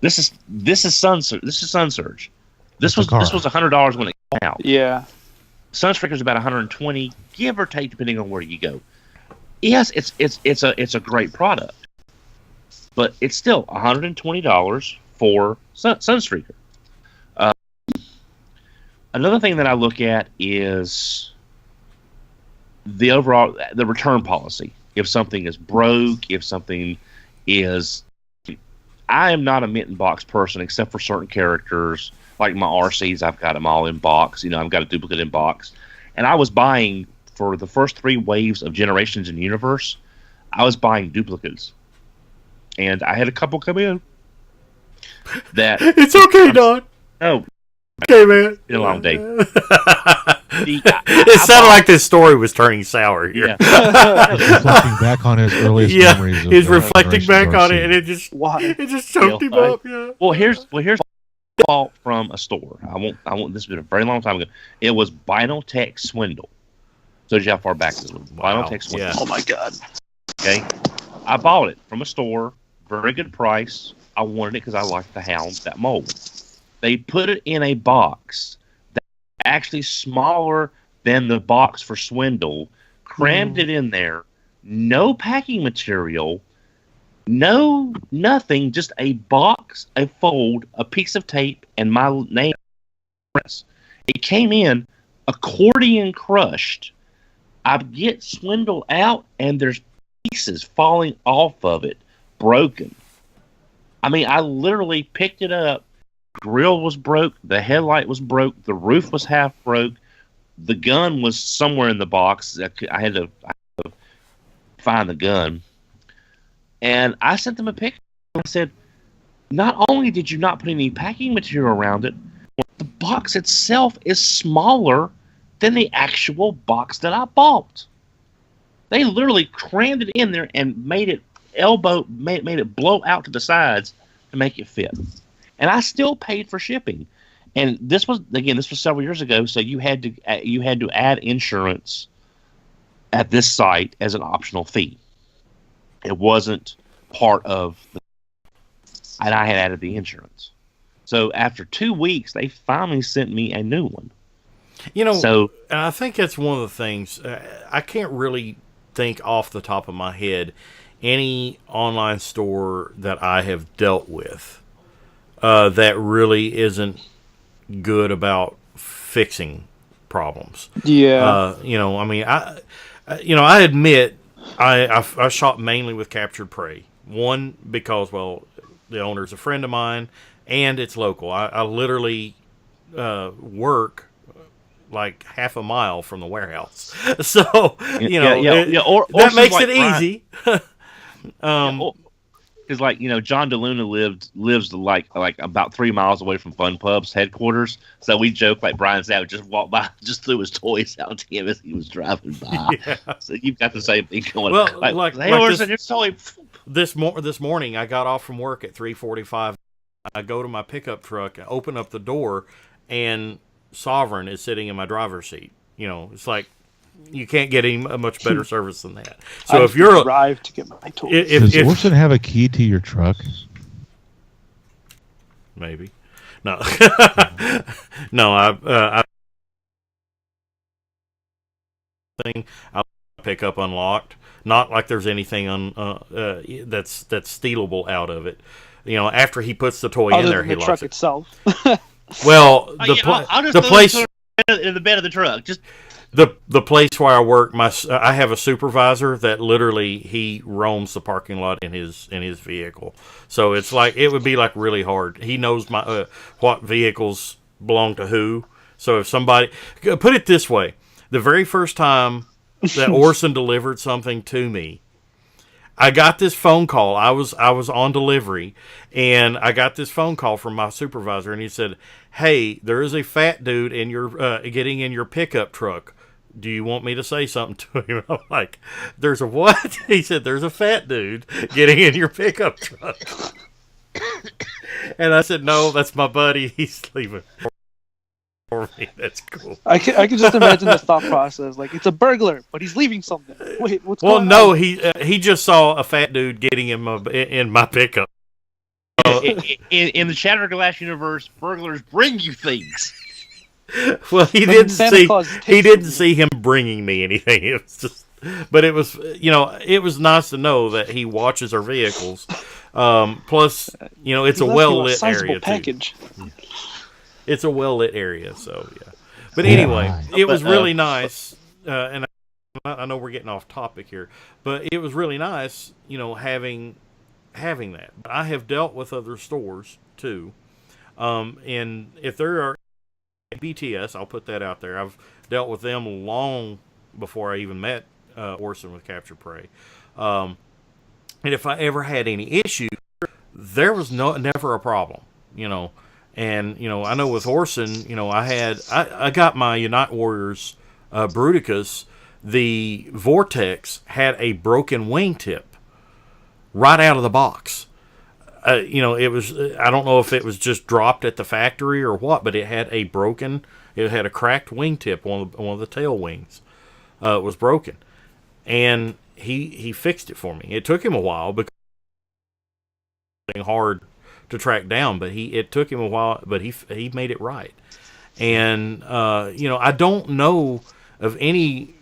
this is Sun Surge. This was $100 when it came out. Yeah. Sunstreaker is about $120, give or take, depending on where you go. Yes, it's a great product, but it's still $120 for Sunstreaker. Another thing that I look at is the return policy. If something is broke, if something is, I am not a mint and box person except for certain characters. Like my RCs, I've got them all in box. You know, I've got a duplicate in box. And I was buying, for the first 3 waves of Generations in Universe, I was buying duplicates. And I had a couple come in that... It's okay, Don. Oh. Okay, man. It's been a long day. It sounded like this story was turning sour here. Yeah. Reflecting back on his earliest memories. He's reflecting back on it, and it just choked him up. Yeah. Well, here's bought from a store. I won't. This has been a very long time ago. It was Vinyltech Swindle. So how far back this was? Vinyltech Swindle. Yeah. Oh my god. Okay, I bought it from a store. Very good price. I wanted it because I liked the Hound, that mold. They put it in a box that actually smaller than the box for Swindle, crammed it in there, no packing material, no nothing, just a box, a fold, a piece of tape, and my name. It came in accordion crushed. I get Swindle out, and there's pieces falling off of it, broken. I mean, I literally picked it up. Grill was broke. The headlight was broke. The roof was half broke. The gun was somewhere in the box. I had to find the gun. And I sent them a picture. I said, not only did you not put any packing material around it, the box itself is smaller than the actual box that I bought. They literally crammed it in there and made it made it blow out to the sides to make it fit. And I still paid for shipping. And this was several years ago, so you had to add insurance at this site as an optional fee. It wasn't part of the, and I had added the insurance. So after 2 weeks, they finally sent me a new one. You know, so, and I think that's one of the things, I can't really think off the top of my head any online store that I have dealt with that really isn't good about fixing problems. Yeah. You know, I mean, I admit I shop mainly with captured prey. One, because, well, the owner's a friend of mine, and it's local. I literally work like half a mile from the warehouse. So, you know, that makes it easy. Because, like, you know, John DeLuna lives like about 3 miles away from Fun Pub's headquarters. So we joke, like, Brian Savage just walked by, just threw his toys out to him as he was driving by. Yeah. So you've got the same thing going. Well, hey, Orson, your toy. This morning, I got off from work at 3:45. I go to my pickup truck, open up the door, and Sovereign is sitting in my driver's seat. You know, it's like, you can't get any much better service than that. So if you're drive to get my toys, does Orson have a key to your truck? Maybe, no, no. I pick up unlocked. Not like there's anything that's stealable out of it. You know, after he puts the toy in there, he locks truck it. Itself. Well, I'll just the place in the bed of the truck. Just the place where I work, I have a supervisor that literally he roams the parking lot in his vehicle. So it's like, it would be like really hard. He knows my what vehicles belong to who. So if somebody, put it this way, the very first time that Orson delivered something to me, I got this phone call. I was on delivery, and I got this phone call from my supervisor, and he said, "Hey, there is a fat dude in your getting in your pickup truck. Do you want me to say something to him?" I'm like, "There's a what?" He said, "There's a fat dude getting in your pickup truck." And I said, "No, that's my buddy. He's leaving for me." That's cool. I can just imagine the thought process. Like, it's a burglar, but he's leaving something. Wait, what's going on? Well, no, he just saw a fat dude getting in my pickup. In the Shattered Glass universe, burglars bring you things. Well, he didn't see him bringing me anything. It was just, but it was, you know, it was nice to know that he watches our vehicles. Plus, you know, it's a well-lit area package. too. It's a well-lit area, so yeah. But anyway, it was really nice, and I know we're getting off topic here, but it was really nice, you know, having that. But I have dealt with other stores too, and if there are BTS, I'll put that out there. I've dealt with them long before I even met Orson with Capture Prey, and if I ever had any issue, there was never a problem, you know. And, you know, I know with Orson, you know, I got my Unite Warriors Bruticus. The Vortex had a broken wingtip right out of the box. You know, it was, I don't know if it was just dropped at the factory or what, but it had a cracked wingtip. One of the tail wings was broken. And he fixed it for me. It took him a while because it was hard to track down, but it took him a while, but he made it right. And I don't know of any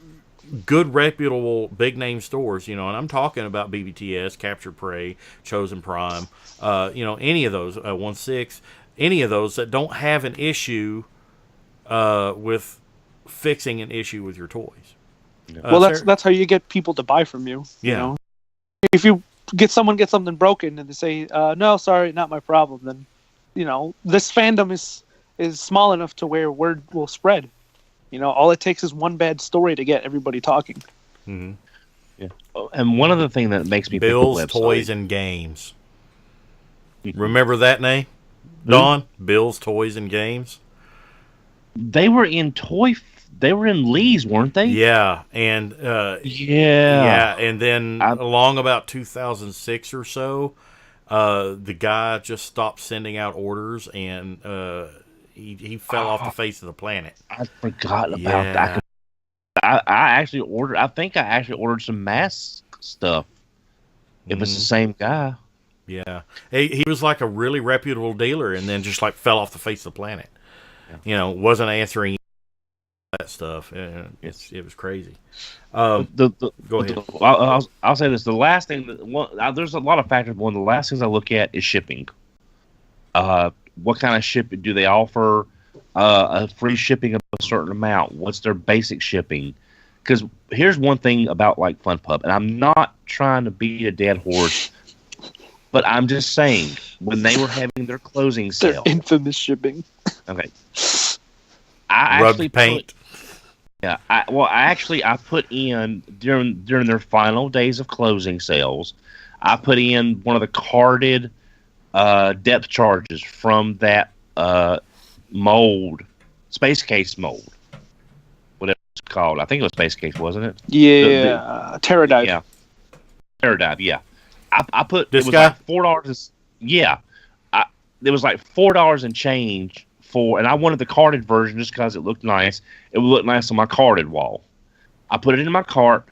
good, reputable, big name stores. And I'm talking about BBTS, Capture Prey, Chosen Prime. Any of those 1/6, any of those that don't have an issue with fixing an issue with your toys. Well, that's how you get people to buy from you. Yeah. You know? If you get something broken and they say, no, sorry, not my problem, then this fandom is small enough to where word will spread. All it takes is one bad story to get everybody talking. Mm-hmm. Yeah. And one other thing that makes me Bill's think Toys and Games. Remember that name, Don? Bill's Toys and Games. They were in Lee's, weren't they? Yeah, and and then along about 2006 or so, the guy just stopped sending out orders, and he fell off the face of the planet. I forgot about that. I actually ordered. I think I actually ordered some mask stuff. If it's the same guy. Yeah, he was like a really reputable dealer, and then just like fell off the face of the planet. Yeah. Wasn't answering that stuff. It was crazy. Go ahead. I'll say this: the last thing there's a lot of factors. One of the last things I look at is shipping. What kind of shipping do they offer? A free shipping of a certain amount. What's their basic shipping? Because here's one thing about like FunPub, and I'm not trying to beat a dead horse, but I'm just saying when they were having their closing sale, their infamous shipping. Okay. I actually paint. I put in during their final days of closing sales, I put in one of the carded depth charges from that mold, space case mold, whatever it's called. I think it was space case, wasn't it? Yeah, Terradive. Yeah, Terradive. Yeah, I put this it was guy? like $4. Yeah, it was like $4 and change. And I wanted the carded version just because it looked nice. It would look nice on my carded wall. I put it in my cart.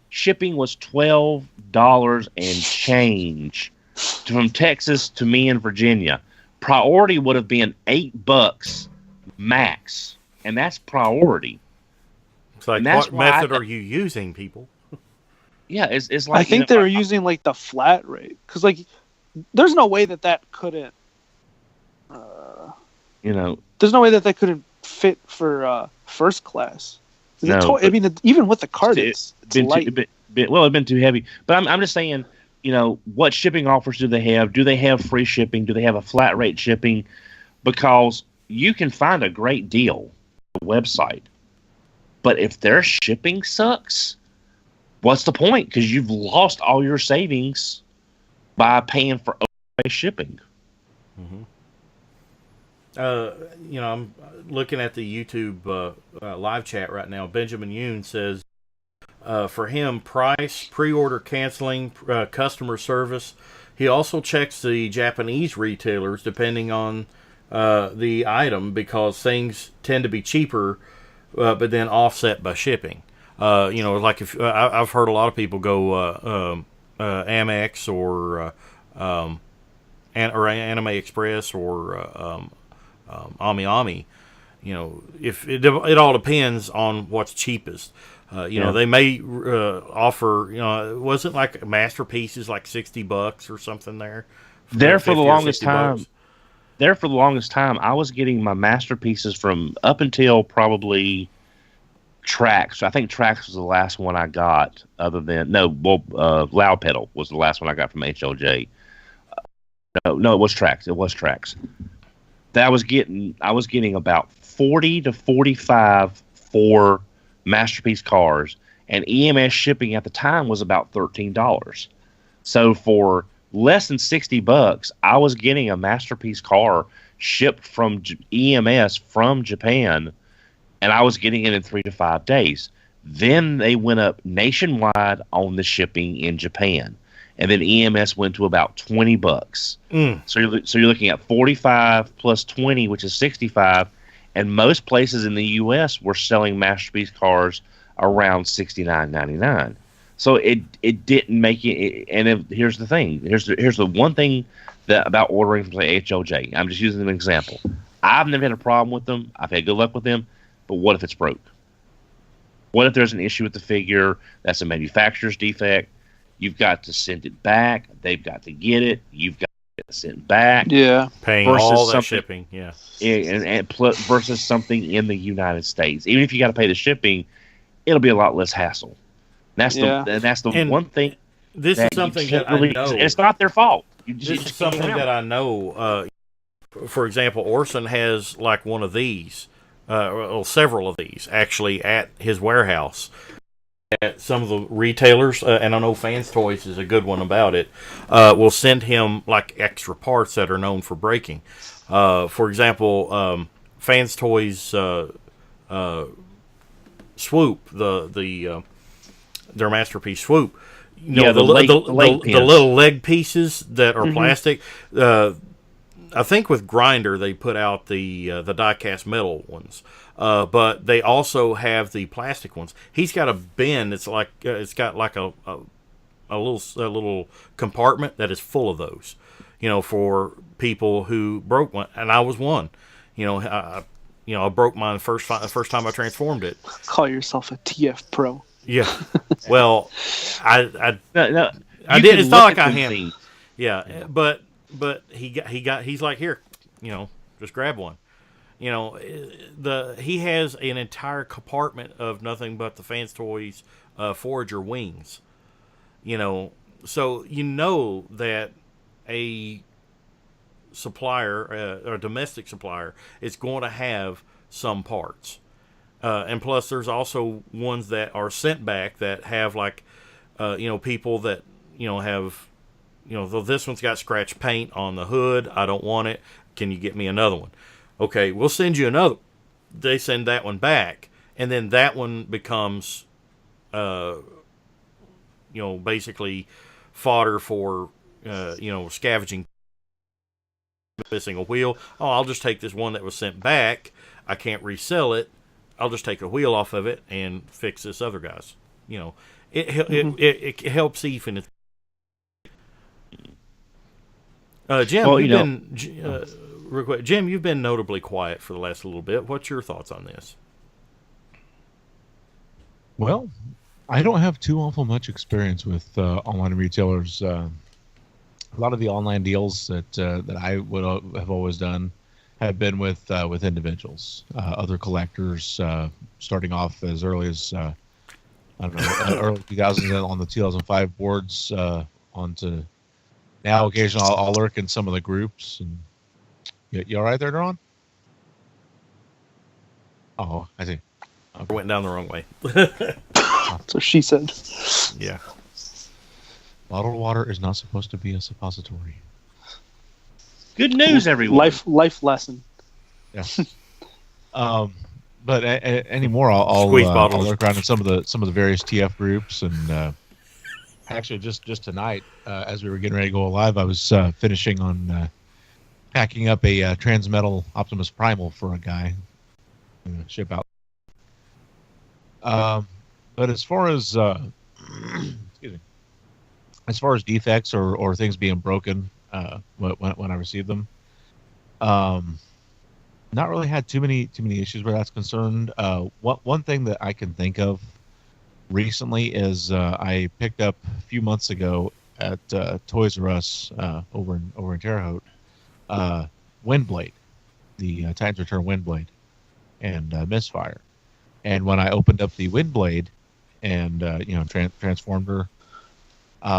Shipping was $12 and change from Texas to me in Virginia. Priority would have been $8 max, and that's priority. It's like, what method are you using, people? Yeah, it's like I think they were using like the flat rate because like there's no way that couldn't. There's no way that couldn't fit for first class. No, even with the card, it's light. It'd been too heavy. But I'm just saying, what shipping offers do they have? Do they have free shipping? Do they have a flat rate shipping? Because you can find a great deal on the website. But if their shipping sucks, what's the point? Because you've lost all your savings by paying for overpriced shipping. Mm-hmm. I'm looking at the YouTube live chat right now. Benjamin Yoon says, for him, price, pre-order canceling, customer service. He also checks the Japanese retailers depending on the item because things tend to be cheaper, but then offset by shipping. Like if I've heard a lot of people go Amex or Anime Express or Ami. If it all depends on what's cheapest. They may offer. It wasn't like Masterpieces like $60 or something there. For the longest time, I was getting my Masterpieces from up until probably Trax. I think Trax was the last one I got. Loud Pedal was the last one I got from HLJ. No, it was Trax. It was Trax. I was getting about 40 to 45 for Masterpiece cars, and EMS shipping at the time was about $13. So for less than $60, I was getting a Masterpiece car shipped from EMS from Japan, and I was getting it in 3 to 5 days. Then they went up nationwide on the shipping in Japan. And then EMS went to about $20. So you're looking at 45 plus 20, which is 65. And most places in the U.S. were selling Masterpiece cars around $69.99. So it didn't make it. And here's the thing. Here's the one thing that about ordering from say HLJ. I'm just using an example. I've never had a problem with them. I've had good luck with them. But what if it's broke? What if there's an issue with the figure? That's a manufacturer's defect. You've got to send it back. They've got to get it. You've got to get it sent back. Yeah. Paying Versus all that something- shipping. Yeah. Versus something in the United States. Even if you got to pay the shipping, it'll be a lot less hassle. That's the And one thing. This is That you something can't that really, I know. it's not their fault. This is something that I know. For example, Orson has like one of these, several of these actually at his warehouse. At some of the retailers, and I know Fans Toys is a good one about it, will send him like extra parts that are known for breaking. For example, Fans Toys Swoop, their masterpiece Swoop. You know, the little leg pieces that are plastic. I think with Grindr they put out the die-cast metal ones, but they also have the plastic ones. He's got a bin. It's like it's got like a little compartment that is full of those. You know, for people who broke one, and I was one. You know, I broke mine the first time I transformed it. Call yourself a TF Pro. Yeah. Well, I No, did. It's not like I handled. Yeah, but he's like, here, you know, just grab one. You know, he has an entire compartment of nothing but the Fans Toys Forager wings. You know, so you know that a supplier, or a domestic supplier, is going to have some parts. And plus, there's also ones that are sent back that have like, people that, have, this one's got scratch paint on the hood. I don't want it. Can you get me another one? Okay, we'll send you another. They send that one back, and then that one becomes, basically fodder for, scavenging. Missing a wheel. Oh, I'll just take this one that was sent back. I can't resell it. I'll just take a wheel off of it and fix this other guy's. You know, it helps even. Jim, Well, real quick, Jim, you've been notably quiet for the last little bit. What's your thoughts on this? Well, I don't have too awful much experience with online retailers. A lot of the online deals that I would have always done have been with individuals, other collectors, starting off as early as early 2000s on the 2005 boards, onto now. Occasionally, I'll lurk in some of the groups. And you all right there, Dawn? Oh, I see. Okay. Went down the wrong way. So she said. Yeah. Bottled water is not supposed to be a suppository. Good news, everyone. Life lesson. Yeah. But anymore, I'll lurk around in some of the various TF groups, and actually just tonight, as we were getting ready to go live, I was finishing on packing up a Transmetal Optimus Primal for a guy to ship out. But as far as excuse me, as far as defects or things being broken when I received them, not really had too many issues where that's concerned. One thing that I can think of recently is I picked up a few months ago at Toys R Us over in Terre Haute, Windblade, the Titans Return Windblade, and Misfire. And when I opened up the Windblade and transformed her,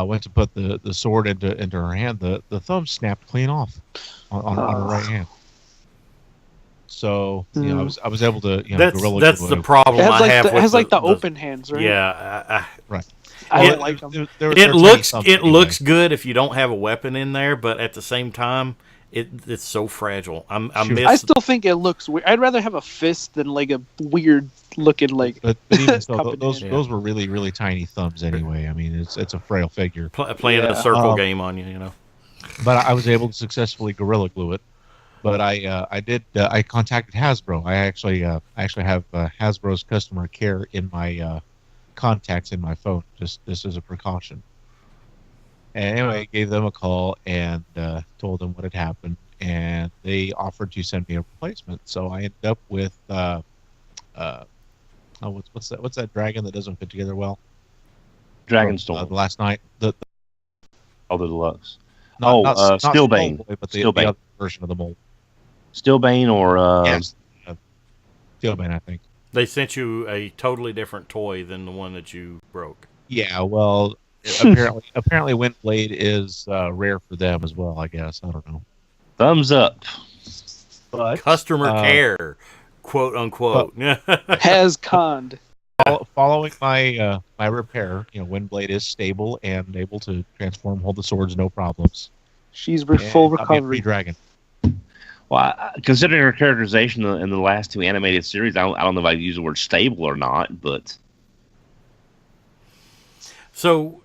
went to put the sword into her hand, the thumb snapped clean off on her right hand. So I was able to that's the problem I have. It has like the open hands, right? Yeah, right. I don't like them. It looks good if you don't have a weapon in there, but at the same time, it's so fragile. I still think it looks weird. I'd rather have a fist than like a weird looking like. But even so, those were really, really tiny thumbs anyway. I mean, it's a frail figure. Playing a circle game on you. But I was able to successfully Gorilla Glue it. But I contacted Hasbro. I actually have Hasbro's customer care in my contacts in my phone, just as a precaution. And anyway, I gave them a call and told them what had happened. and they offered to send me a replacement. So I ended up with what's that dragon that doesn't fit together well? Dragonstorm. The last night, the deluxe. not Steelbane. Skullboy, but the Steelbane. other version of the mold. Steelbane or Yes, Steelbane, I think. They sent you a totally different toy than the one that you broke. Yeah, well, apparently Windblade is rare for them as well. I guess I don't know. thumbs up. But Customer care, quote unquote. Has conned. following my my repair, Windblade is stable and able to transform, hold the swords, no problems. She's full And got me a free recovery. dragon. Well, considering her characterization in the last two animated series, I don't know if I'd use the word stable or not, but So,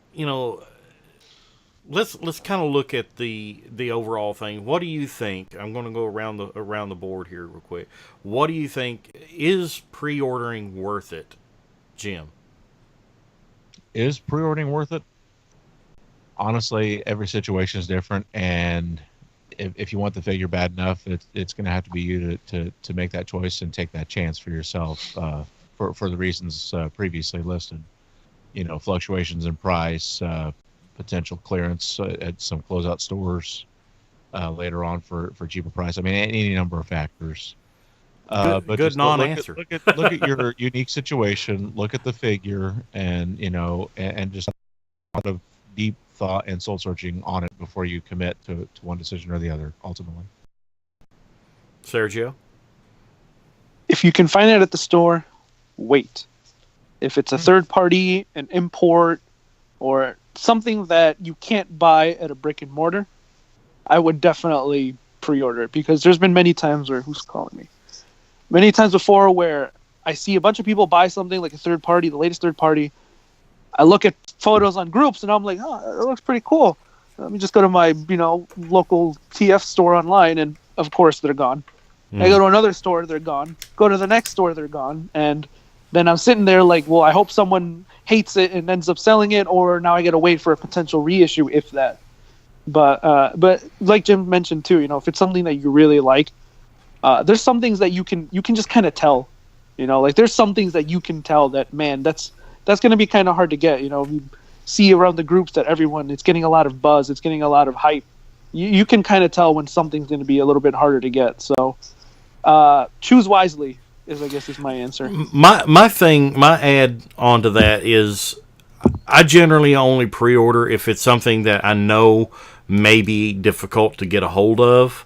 let's kind of look at the overall thing. What do you think? I'm going to go around the board here real quick. What do you think, is pre-ordering worth it, Jim? Is pre-ordering worth it? Honestly, every situation is different, and if you want the figure bad enough, it's going to have to be you to make that choice and take that chance for yourself for the reasons previously listed. Fluctuations in price, potential clearance at some closeout stores later on for cheaper price. I mean, any number of factors. But Good just non-answer. Look at your unique situation. Look at the figure, and and just a lot of deep thought and soul searching on it before you commit to one decision or the other. Ultimately, Sergio? If you can find it at the store, wait. If it's a third party, an import, or something that you can't buy at a brick and mortar, I would definitely pre-order it, because there's been many times where, who's calling me? Many times before where I see a bunch of people buy something like a third party, the latest third party. I look at photos on groups and I'm like, oh, it looks pretty cool. Let me just go to my, local TF store online, and of course they're gone. I go to another store, they're gone. Go to the next store, they're gone. And then I'm sitting there like, well, I hope someone hates it and ends up selling it, or now I got to wait for a potential reissue, if that. But like Jim mentioned too, if it's something that you really like, there's some things that you can just kind of tell, like there's some things that you can tell that, man, that's going to be kind of hard to get. You see around the groups that it's getting a lot of buzz, it's getting a lot of hype. You can kind of tell when something's going to be a little bit harder to get. So choose wisely is my answer. My add onto that is, I generally only pre-order if it's something that I know may be difficult to get a hold of,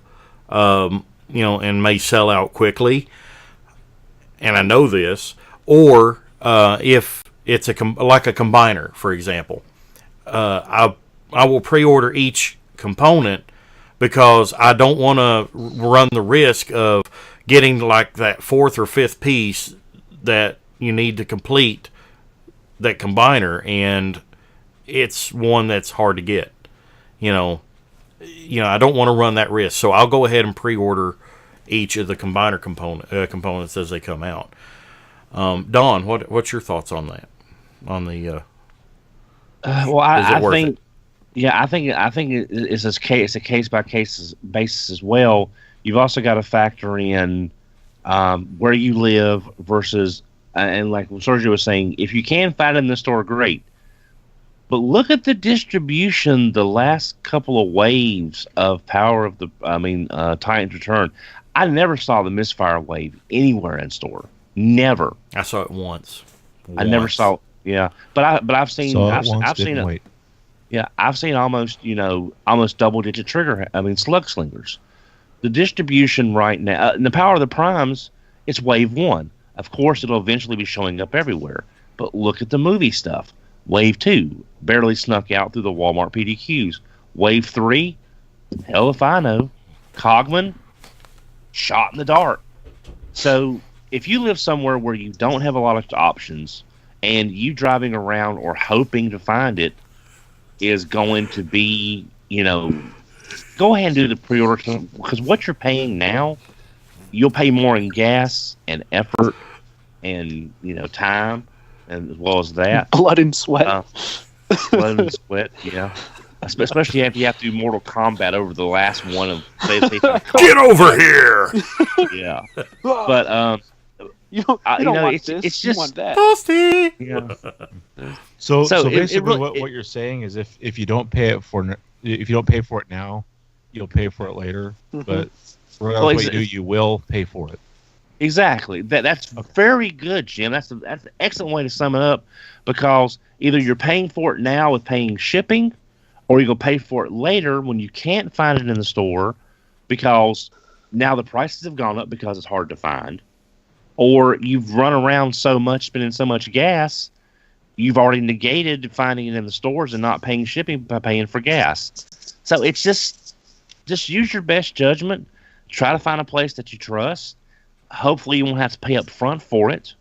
and may sell out quickly, and I know this, or if it's like a combiner, for example. I will pre-order each component because I don't want to run the risk of getting like that fourth or fifth piece that you need to complete that combiner, and it's one that's hard to get. I don't want to run that risk, so I'll go ahead and pre-order each of the combiner components as they come out. Don, what's your thoughts on that? On the well, I think, it? yeah, I think it's a case by case basis as well. You've also got to factor in where you live versus, and like Sergio was saying, if you can find it in the store, great. But look at the distribution the last couple of waves of Titan's Return. I never saw the Misfire wave anywhere in store. Never. I saw it once. I never saw. Yeah, but I've seen. I've seen it. Wait. Yeah, I've seen almost double digit slug slingers. The distribution right now, in the Power of the Primes, it's wave 1. Of course, it'll eventually be showing up everywhere. But look at the movie stuff. Wave 2 barely snuck out through the Walmart PDQs. Wave 3, hell if I know. Cogman, shot in the dark. So if you live somewhere where you don't have a lot of options, and you driving around or hoping to find it is going to be, go ahead and do the pre-order, because what you're paying now, you'll pay more in gas and effort and time, and as well as that, Blood and sweat. blood and sweat. Yeah, especially after you have to do Mortal Kombat over the last one of. Get over here! Yeah, but you don't want this. It's You just want that. Toasty! yeah. So So basically, what what you're saying is if you don't pay it now, you'll pay for it later. Mhm. But regardless of what you do, exa- you will pay for it. Exactly. That's very good, Jim. That's an excellent way to sum it up, because either you're paying for it now with paying shipping, or you're gonna pay for it later when you can't find it in the store because now the prices have gone up because it's hard to find, or you've run around so much, spending so much gas, you've already negated finding it in the stores and not paying shipping by paying for gas. So it's just use your best judgment. Try to find a place that you trust. Hopefully you won't have to pay up front for it.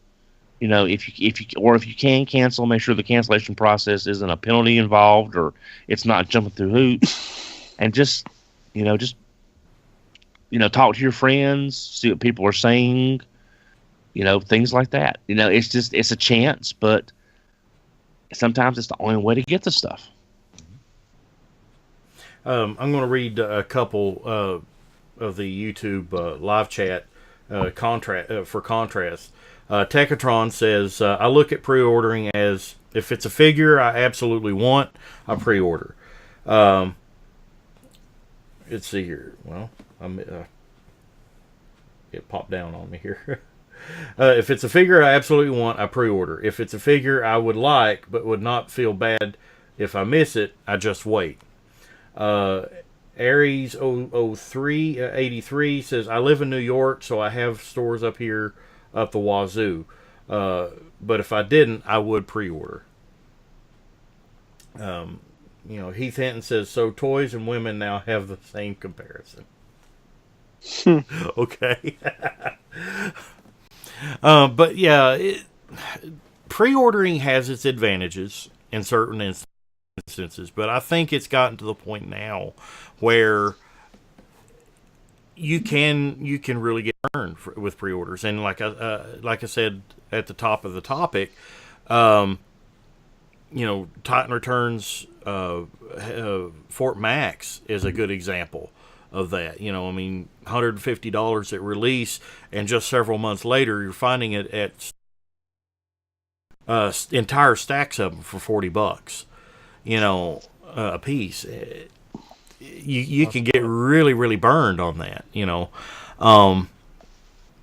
If you can cancel, make sure the cancellation process isn't a penalty involved, or it's not jumping through hoops. And just talk to your friends, see what people are saying, things like that. It's a chance, but sometimes it's the only way to get the stuff. I'm going to read a couple of the YouTube live chat for contrast. Tekatron says, I look at pre-ordering as if it's a figure I absolutely want, I pre-order. Let's see here. Well, it popped down on me here. If it's a figure I absolutely want, I pre-order. If it's a figure I would like but would not feel bad if I miss it, I just wait. Aries 0383 says, I live in New York, so I have stores up here up the wazoo. But if I didn't, I would pre-order. Heath Hinton says, so toys and women now have the same comparison. Okay. But yeah, pre-ordering has its advantages in certain instances, but I think it's gotten to the point now where you can really get burned with pre-orders. And like I said at the top of the topic, Titan Returns Fort Max is a good example of that. $150 at release, and just several months later you're finding it at entire stacks of them for $40. A piece. You can get really, really burned on that, and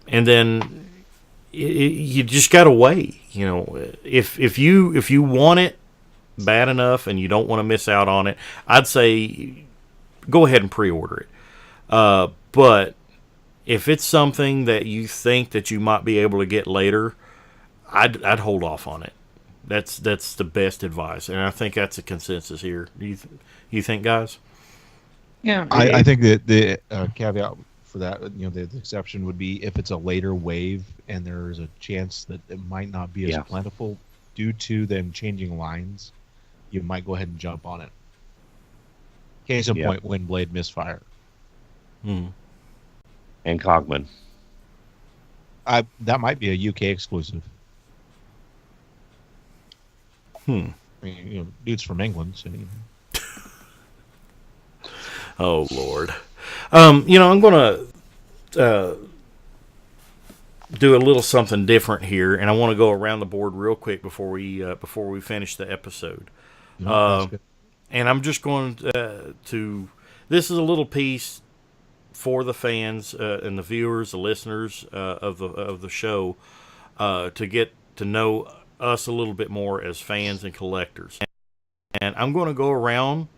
then you just gotta wait. If you want it bad enough and you don't want to miss out on it, I'd say go ahead and pre-order it. But if it's something that you think that you might be able to get later, I'd hold off on it. That's the best advice, and I think that's a consensus here. You think, guys? Yeah, I think that the caveat for that, the exception would be if it's a later wave and there's a chance that it might not be as plentiful due to them changing lines, you might go ahead and jump on it. Case in point, Windblade Misfire. And Cogman. That might be a UK exclusive. I mean, dude's from England, so. Oh Lord. I'm gonna do a little something different here, and I want to go around the board real quick before we finish the episode. And I'm just going to. This is a little piece for the fans and the viewers, the listeners of the show, to get to know us a little bit more as fans and collectors. And I'm going to go around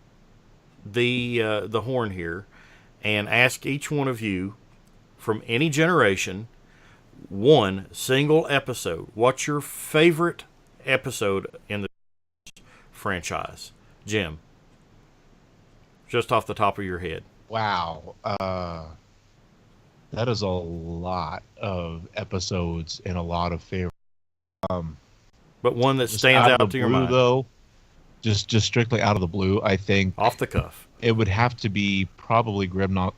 the horn here and ask each one of you from any generation one single episode. What's your favorite episode in the franchise? Jim, just off the top of your head. Wow. That is a lot of episodes and a lot of favorites. But one that stands out to your mind, though, just strictly out of the blue, I think off the cuff, it would have to be probably Grimnock's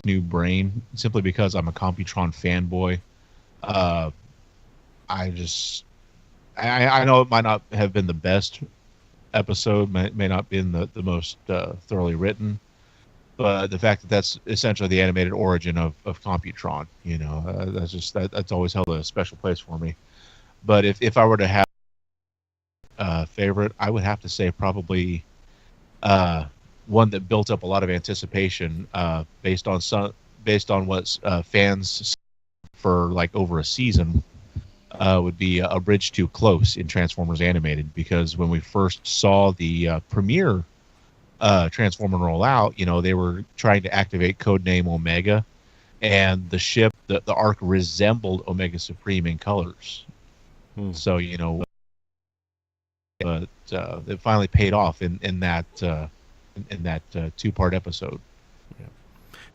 New Brain, simply because I'm a Computron fanboy. I know it might not have been the best episode may not be the most thoroughly written, but the fact that that's essentially the animated origin of Computron, that's always held a special place for me. But if I were to have a favorite, I would have to say probably one that built up a lot of anticipation based on what fans for like over a season. Would be A Bridge Too Close in Transformers Animated, because when we first saw the premiere Transformer roll out, they were trying to activate codename Omega, and the ship, the Ark resembled Omega Supreme in colors. So but it finally paid off in that two-part episode. Yeah.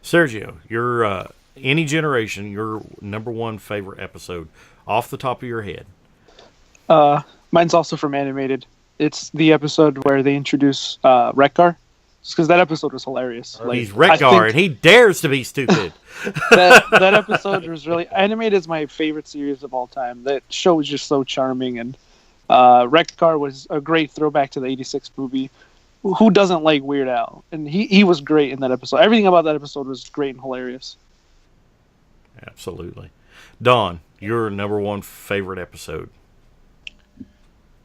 Sergio, your any generation, your number one favorite episode off the top of your head? Mine's also from Animated. It's the episode where they introduce Wreck-Gar, because that episode was hilarious. He's Wreck-Gar, and he dares to be stupid. that episode was really... Animated is my favorite series of all time. That show was just so charming, and Wreck-Gar was a great throwback to the 86 movie. Who doesn't like Weird Al? And he was great in that episode. Everything about that episode was great and hilarious. Absolutely. Don, your number one favorite episode?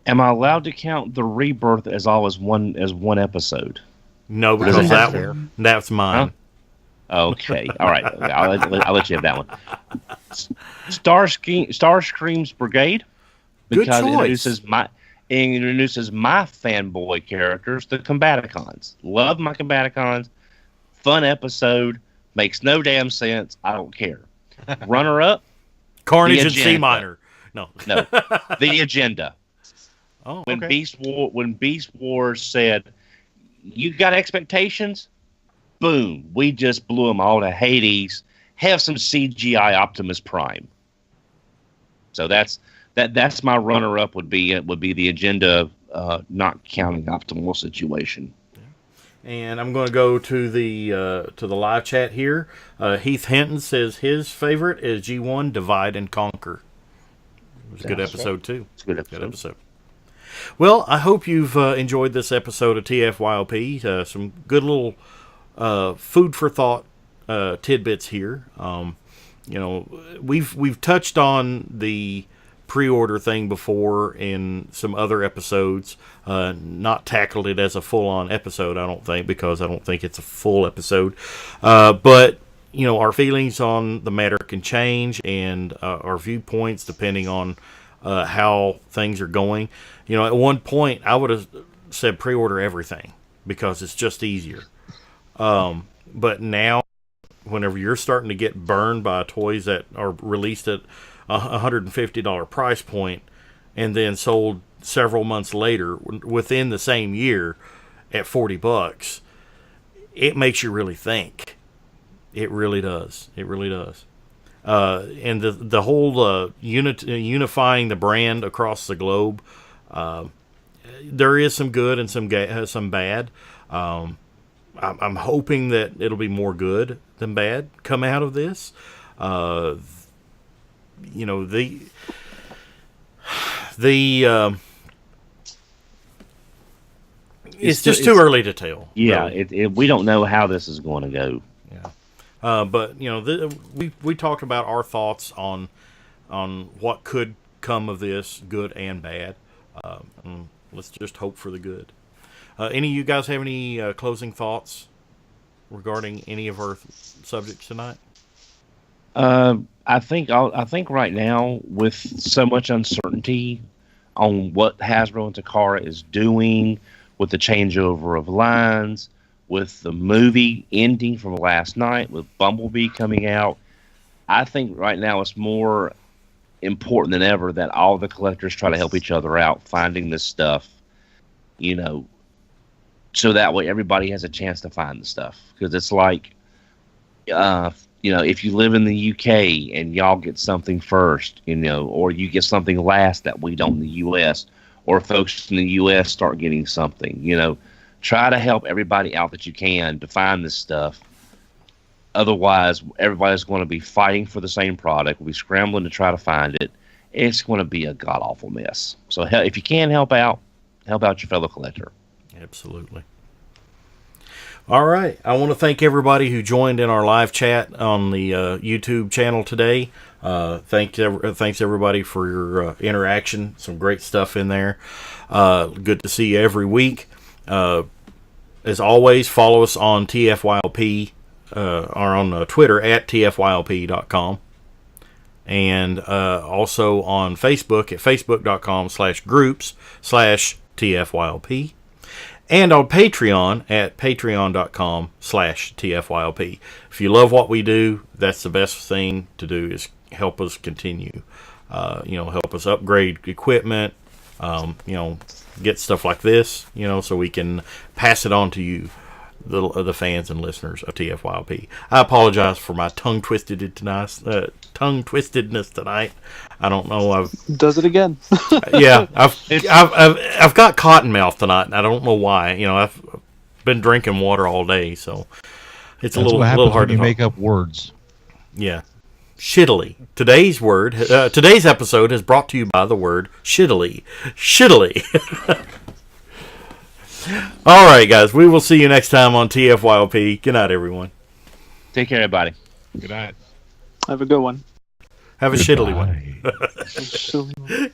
Am I allowed to count the Rebirth as one episode? No, because that's mine. Huh? Okay, all right. I'll let you have that one. Starscream's Brigade, because it introduces my fanboy characters, the Combaticons. Love my Combaticons. Fun episode. Makes no damn sense. I don't care. Runner up. Carnage and C minor. No. The Agenda. Oh, when okay. When Beast Wars said, "You got expectations?" Boom! We just blew them all to Hades. Have some CGI Optimus Prime. So that's my runner up. Would be the Agenda, not counting Optimal situation. And I'm going to go to the live chat here. Heath Hinton says his favorite is G1 Divide and Conquer. It was a good episode too. It's a good episode. Well, I hope you've enjoyed this episode of TFYLP. Some good little food for thought tidbits here. We've touched on the pre-order thing before in some other episodes, not tackled it as a full-on episode, I don't think, because I don't think it's a full episode, but our feelings on the matter can change, and our viewpoints depending on how things are going. At one point I would have said pre-order everything because it's just easier, but now whenever you're starting to get burned by toys that are released at $150 price point and then sold several months later within the same year at $40, it makes you really think. It really does. It really does. And the whole unifying the brand across the globe, there is some good and some bad. I'm hoping that it'll be more good than bad come out of this. It's just too early to tell. Yeah, really. We don't know how this is going to go. Yeah, but we talked about our thoughts on what could come of this, good and bad. Let's just hope for the good. Any of you guys have any closing thoughts regarding any of our subjects tonight? I think right now, with so much uncertainty on what Hasbro and Takara is doing, with the changeover of lines, with the movie ending from last night, with Bumblebee coming out, I think right now it's more important than ever that all the collectors try to help each other out, finding this stuff, so that way everybody has a chance to find the stuff. Because it's like, if you live in the UK and y'all get something first, or you get something last that we don't in the US, or folks in the US start getting something, try to help everybody out that you can to find this stuff. Otherwise, everybody's going to be fighting for the same product. We'll be scrambling to try to find it. It's going to be a god-awful mess. So if you can help out, Help out your fellow collector. Absolutely. All right. I want to thank everybody who joined in our live chat on the YouTube channel today. Thanks everybody for your interaction. Some great stuff in there. Good to see you every week. As always, follow us on TFYLP or on Twitter at TFYLP.com. And also on Facebook at facebook.com/groups/TFYLP. And on Patreon at patreon.com/TFYLP. If you love what we do, that's the best thing to do is help us continue. Help us upgrade equipment, get stuff like this, so we can pass it on to you, the fans and listeners of TFYLP. I apologize for my tongue twistedness tonight. I don't know. Does it again? Yeah, I've got cotton mouth tonight, and I don't know why. I've been drinking water all day, so it's a little hard to make up words. Yeah, shittily. Today's episode is brought to you by the word shittily. Shittily. All right, guys. We will see you next time on TFYLP. Good night, everyone. Take care, everybody. Good night. Have a good one. Have a shittily one.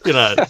Good night.